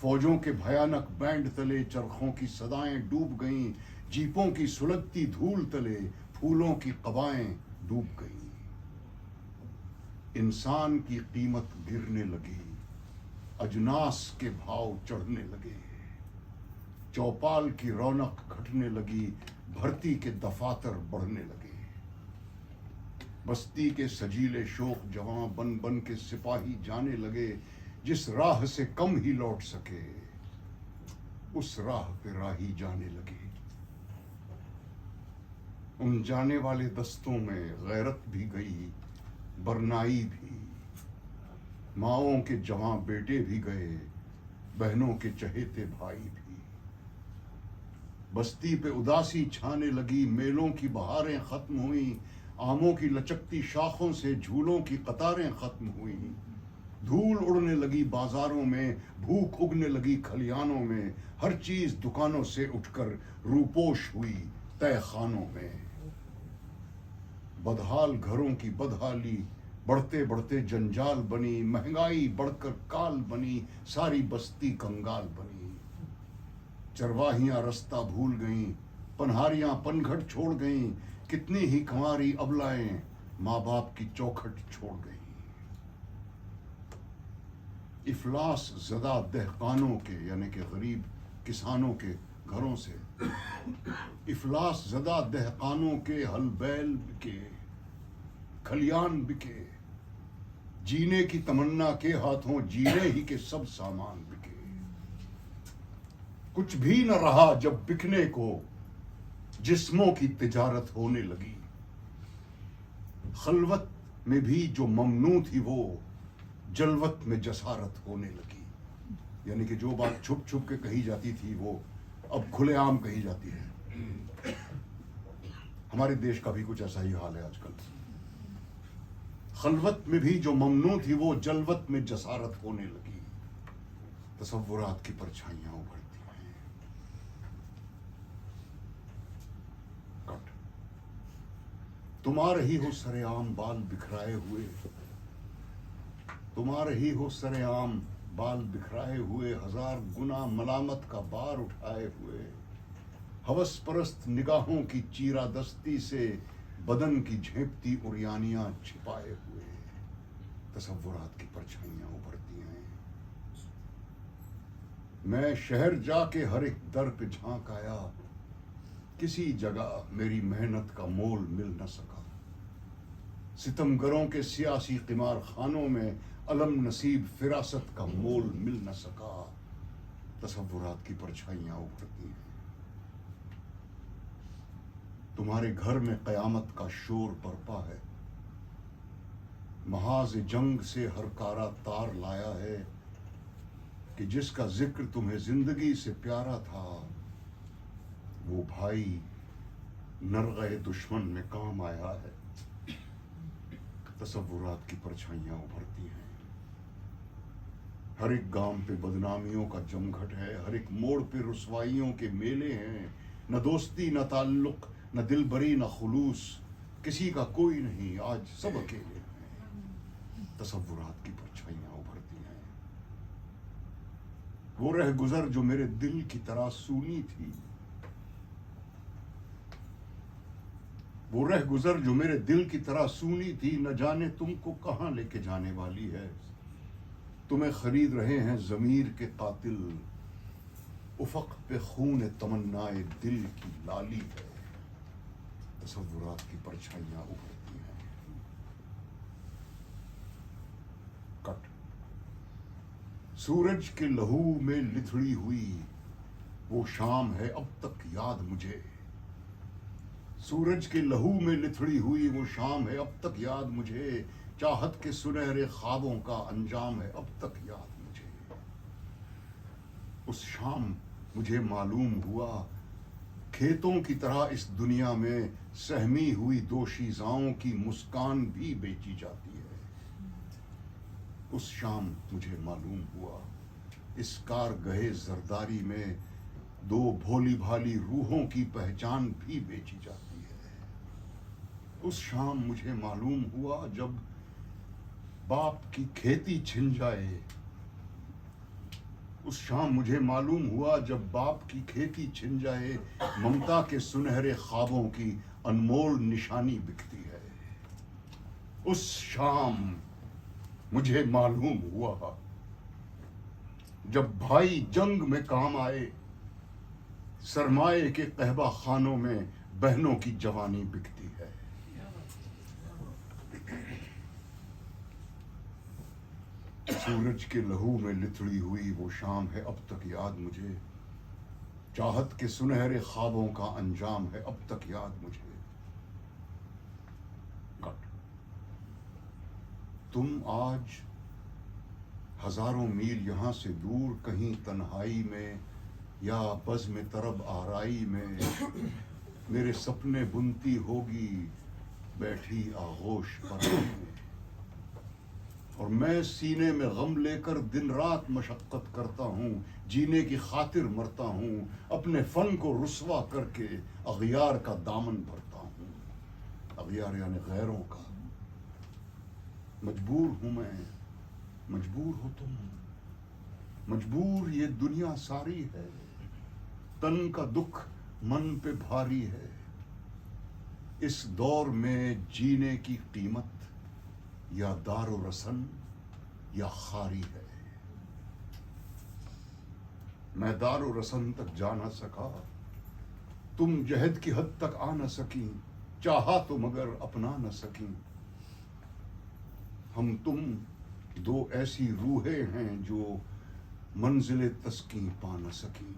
S4: फौजों के भयानक बैंड तले चरखों की सदाएं डूब गईं। जीपों की सुलगती धूल तले फूलों की कबाएं डूब गईं। इंसान की कीमत गिरने लगी, अजनास के भाव चढ़ने लगे। चौपाल की रौनक घटने लगी, भर्ती के दफातर बढ़ने लगे। बस्ती के सजीले शोक जवां बन बन के सिपाही जाने लगे। जिस राह से कम ही लौट सके उस राह पे राही जाने लगे। उन जाने वाले दस्तों में गैरत भी गई, बरनाई भी। माओं के जवां बेटे भी गए, बहनों के चहेते भाई भी। बस्ती पे उदासी छाने लगी, मेलों की बहारें खत्म हुई। आमों की लचकती शाखों से झूलों की कतारें खत्म हुई। धूल उड़ने लगी बाजारों में, भूख उगने लगी खलियानों में। हर चीज दुकानों से उठकर रूपोश हुई तय खानों में। बदहाल घरों की बदहाली बढ़ते बढ़ते जंजाल बनी। महंगाई बढ़कर काल बनी, सारी बस्ती कंगाल बनी। चरवाहियां रास्ता भूल गईं, पनहारियां पनघट छोड़ गईं। कितनी ही कंवारी अबलाएं माँ बाप की चौखट छोड़ गईं। इफलास ज़दा दहकानों के यानी कि गरीब किसानों के घरों से, इफलास ज़दा दहकानों के हल बैल बिके, खलियान बिके। जीने की तमन्ना के हाथों जीने ही के सब सामान बिके। कुछ भी न रहा जब बिकने को, जिस्मों की तिजारत होने लगी। खलवत में भी जो ममनू थी वो जलवत में जसारत होने लगी। यानी कि जो बात छुप छुप के कही जाती थी वो अब खुलेआम कही जाती है। हमारे देश का भी कुछ ऐसा ही हाल है आजकल। खलवत में भी जो ममनू थी वो जलवत में जसारत होने लगी। तसव्वुरात की परछाइयां उभरती हैं। कट। तुम आ रही हो सरेआम बाल बिखराए हुए, तुम आ रही हो सरेआम बाल बिखराए हुए। हजार गुना मलामत का बार उठाए हुए। हवस परस्त निगाहों की चीरादस्ती से बदन की झेंपती उड़ियानियां छिपाए हुए। तसव्वुरात की परछाइयां उभरती हैं। मैं शहर जाके हर एक दर पे झांक आया, किसी जगह मेरी मेहनत का मोल मिल न सका। सितमगरों के सियासी किमार खानों में अलम नसीब फिरासत का मोल मिल न सका। तसव्वुरात की परछाइयां उभरती हैं। तुम्हारे घर में कयामत का शोर बरपा है। महाज जंग से हर कारा तार लाया है। कि जिसका जिक्र तुम्हें जिंदगी से प्यारा था, वो भाई नरग़े दुश्मन में काम आया है। तसव्वुरात की परछाइयां उभरती हैं। हर एक गांव पे बदनामियों का जमघट है, हर एक मोड़ पे रुसवाइयों के मेले हैं। न दोस्ती, न ताल्लुक, न दिलबरी, न खुलूस, किसी का कोई नहीं, आज सब अकेले हैं। तसव्वुरात की परछाइयां उभरती हैं। वो रह गुजर जो मेरे दिल की तरह सूनी थी, वो रह गुजर जो मेरे दिल की तरह सूनी थी, न जाने तुमको कहां लेके जाने वाली है। तुम्हें खरीद रहे हैं ज़मीर के कातिल, उफ़क़ पे खून तमन्नाए दिल की लाली है। तसव्वुरात की परछाइयां उभरती हैं। कट। सूरज के लहू में लिथड़ी हुई वो शाम है अब तक याद मुझे। सूरज के लहू में लिथड़ी हुई वो शाम है अब तक याद मुझे। चाहत के सुनहरे ख्वाबों का अंजाम है अब तक याद मुझे। उस शाम मुझे मालूम हुआ खेतों की तरह इस दुनिया में सहमी हुई दोशीज़ाओं की मुस्कान भी बेची जाती है। उस शाम मुझे मालूम हुआ इस कारगहे जरदारी में दो भोली भाली रूहों की पहचान भी बेची जाती है। उस शाम मुझे मालूम हुआ जब बाप की खेती छिन जाए। उस शाम मुझे मालूम हुआ जब बाप की खेती छिन जाए, ममता के सुनहरे ख्वाबों की अनमोल निशानी बिकती है। उस शाम मुझे मालूम हुआ जब भाई जंग में काम आए, सरमाए के कहबा खानों में बहनों की जवानी बिकती है। सूरज के लहू में लिथड़ी हुई वो शाम है अब तक याद मुझे। चाहत के सुनहरे ख्वाबों का अंजाम है अब तक याद मुझे। कट। तुम आज हजारों मील यहां से दूर कहीं तन्हाई में या बज़्म तरब आराई में मेरे सपने बुनती होगी बैठी आगोश पर। और मैं सीने में गम लेकर दिन रात मशक्कत करता हूँ, जीने की खातिर मरता हूँ, अपने फन को रुस्वा करके अगयार का दामन भरता हूँ। अगयार यानी गैरों का। मजबूर हूँ मैं, मजबूर हो तुम, मजबूर ये दुनिया सारी है। तन का दुख मन पे भारी है। इस दौर में जीने की कीमत या दारो रसन या खारी है। मैं दारो रसन तक जा न सका, तुम जहद की हद तक आ न सकी, चाहा तो मगर अपना न सकी। हम तुम दो ऐसी रूहें हैं जो मंजिले तस्की पा न सकी।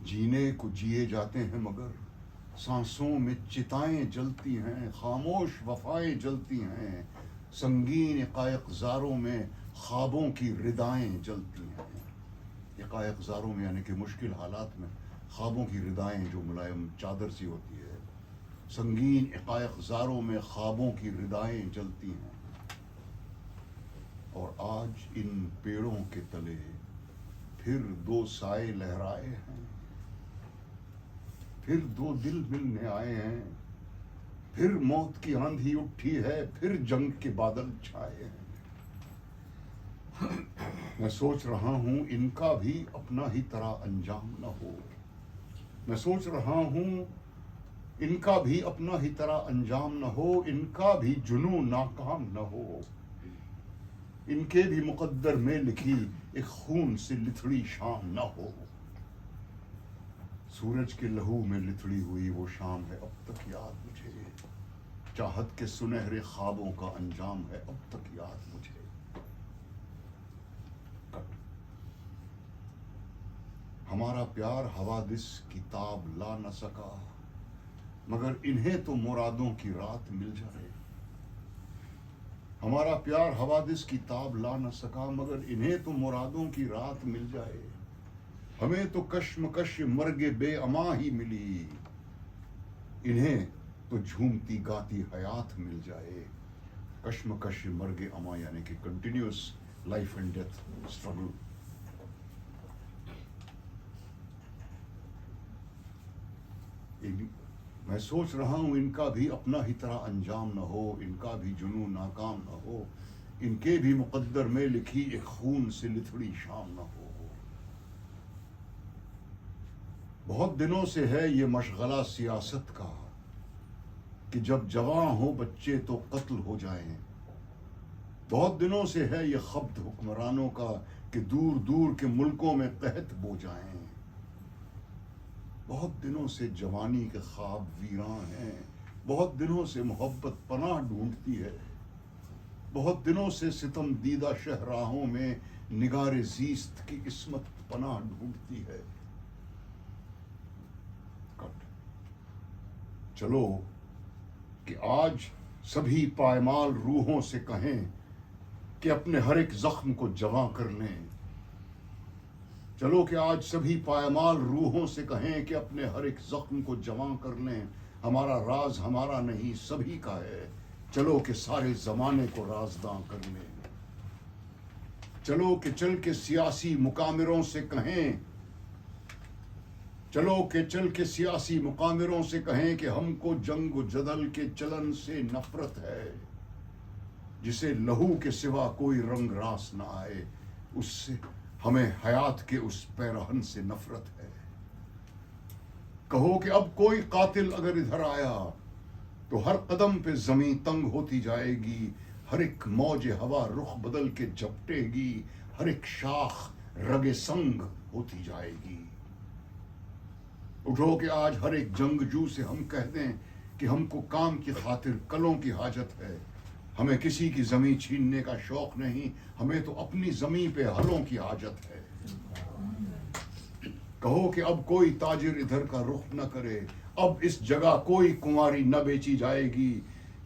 S4: जीने को जिए जाते हैं मगर सांसों में चिताएं जलती हैं, खामोश वफाएं जलती हैं। संगीन इकायक़-ज़ारों में ख्वाबों की रिदाएं जलती हैं। इकायक़-ज़ारों में यानी कि मुश्किल हालात में ख्वाबों की रिदाएं जो मुलायम चादर सी होती है। संगीन इकायक़-ज़ारों में ख्वाबों की रिदाएं जलती हैं। और आज इन पेड़ों के तले फिर दो साए लहराए हैं, फिर दो दिल मिलने आए हैं, फिर मौत की आंधी उठी है, फिर जंग के बादल छाए हैं। मैं सोच रहा हूं इनका भी अपना ही तरह अंजाम न हो। मैं सोच रहा हूं इनका भी अपना ही तरह अंजाम न हो, इनका भी जुनू नाकाम न हो, इनके भी मुकद्दर में लिखी एक खून से लिथड़ी शाम न हो। सूरज के लहू में लिथड़ी हुई वो शाम है अब तक याद मुझे। चाहत के सुनहरे ख्वाबों का अंजाम है अब तक याद मुझे। हमारा प्यार हवादिस की ताब ला न सका, मगर इन्हें तो मुरादों की रात मिल जाए। हमारा प्यार हवादिस की ताब ला न सका, मगर इन्हें तो मुरादों की रात मिल जाए। हमें तो कश्मकश मर्गे बेअमा ही मिली, इन्हें तो झूमती गाती हयात मिल जाए। कश्मकश मर्गे अमा यानी कि continuous life and death struggle. मैं सोच रहा हूं इनका भी अपना ही तरह अंजाम न हो, इनका भी जुनून नाकाम न हो, इनके भी मुकद्दर में लिखी एक खून से लिथड़ी शाम न हो। बहुत दिनों से है ये मशगला सियासत का कि जब जवां हो बच्चे तो कत्ल हो जाएं। बहुत दिनों से है ये खब्त हुक्मरानों का कि दूर दूर के मुल्कों में कहत बो जाएं। बहुत दिनों से जवानी के ख्वाब वीरान हैं, बहुत दिनों से मोहब्बत पनाह ढूंढती है, बहुत दिनों से सितम दीदा शहराहों में निगारे ज़ीस्त की किस्मत पनाह ढूंढती है। चलो कि आज सभी पायमाल रूहों से कहें कि अपने हर एक जख्म को जवां कर लें। चलो कि आज सभी पायमाल रूहों से कहें कि अपने हर एक जख्म को जवां कर लें। हमारा राज हमारा नहीं सभी का है, चलो कि सारे जमाने को राजदां कर लें। चलो कि चल के सियासी मुकामिरों से कहें, चलो कि चल के सियासी मुकामिरों से कहें कि हमको जंग जदल के चलन से नफरत है। जिसे लहू के सिवा कोई रंग रास न आए, उससे हमें हयात के उस पैरहन से नफरत है। कहो कि अब कोई कातिल अगर इधर आया तो हर कदम पे जमीन तंग होती जाएगी, हर एक मौज हवा रुख बदल के झपटेगी, हर एक शाख रगे संग होती जाएगी। उठो कि आज हर एक जंगजू से हम कह दें कि हमको काम की खातिर कलों की हाजत है, हमें किसी की जमीन छीनने का शौक नहीं, हमें तो अपनी जमीन पे हलों की हाजत है। कहो कि अब कोई ताजिर इधर का रुख न करे, अब इस जगह कोई कुंवारी न बेची जाएगी,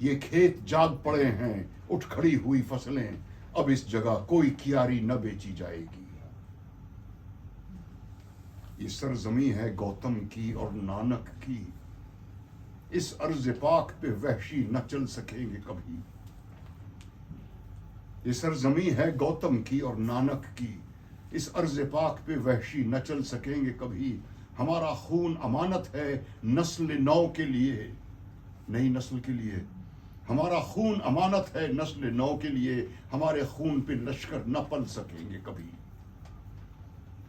S4: ये खेत जाग पड़े हैं उठ खड़ी हुई फसलें, अब इस जगह कोई कियारी न बेची जाएगी। ये सरजमी है गौतम की और नानक की, इस अर्ज पाक पे वहशी न चल सकेंगे कभी। ये सरजमी है गौतम की और नानक की, इस अर्ज पाक पे वहशी न चल सकेंगे कभी। हमारा खून अमानत है नस्ल नौ के लिए, नई नस्ल के लिए। हमारा खून अमानत है नस्ल नौ के लिए, हमारे खून पे लश्कर न पल सकेंगे कभी।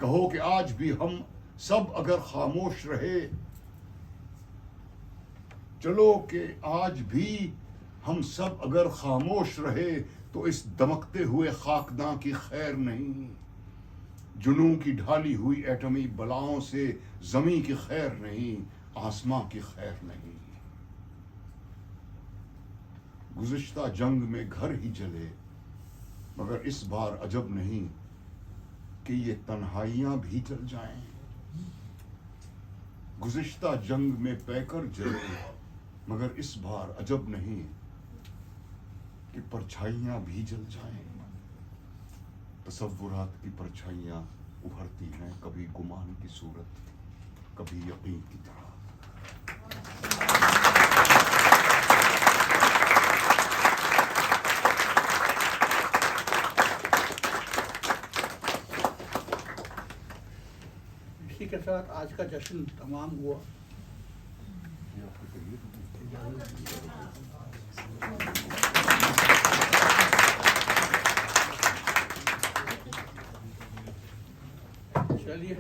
S4: कहो कि आज भी हम सब अगर खामोश रहे, चलो कि आज भी हम सब अगर खामोश रहे तो इस दमकते हुए खाकदां की खैर नहीं, जुनून की ढाली हुई एटमी बलाओं से जमी की खैर नहीं, आसमां की खैर नहीं। गुज़िश्ता जंग में घर ही जले, मगर इस बार अजब नहीं कि ये तन्हाइयां भी जल जाएं। गुज़िश्ता जंग में पैकर जले, मगर इस बार अजब नहीं कि परछाइयां भी जल जाएं। तसव्वुरात की परछाइयां उभरती हैं, कभी गुमान की सूरत, कभी यकीन की तरह।
S3: इसी के साथ आज का जश्न तमाम हुआ।
S4: ये आपको कहिए।
S3: चलिए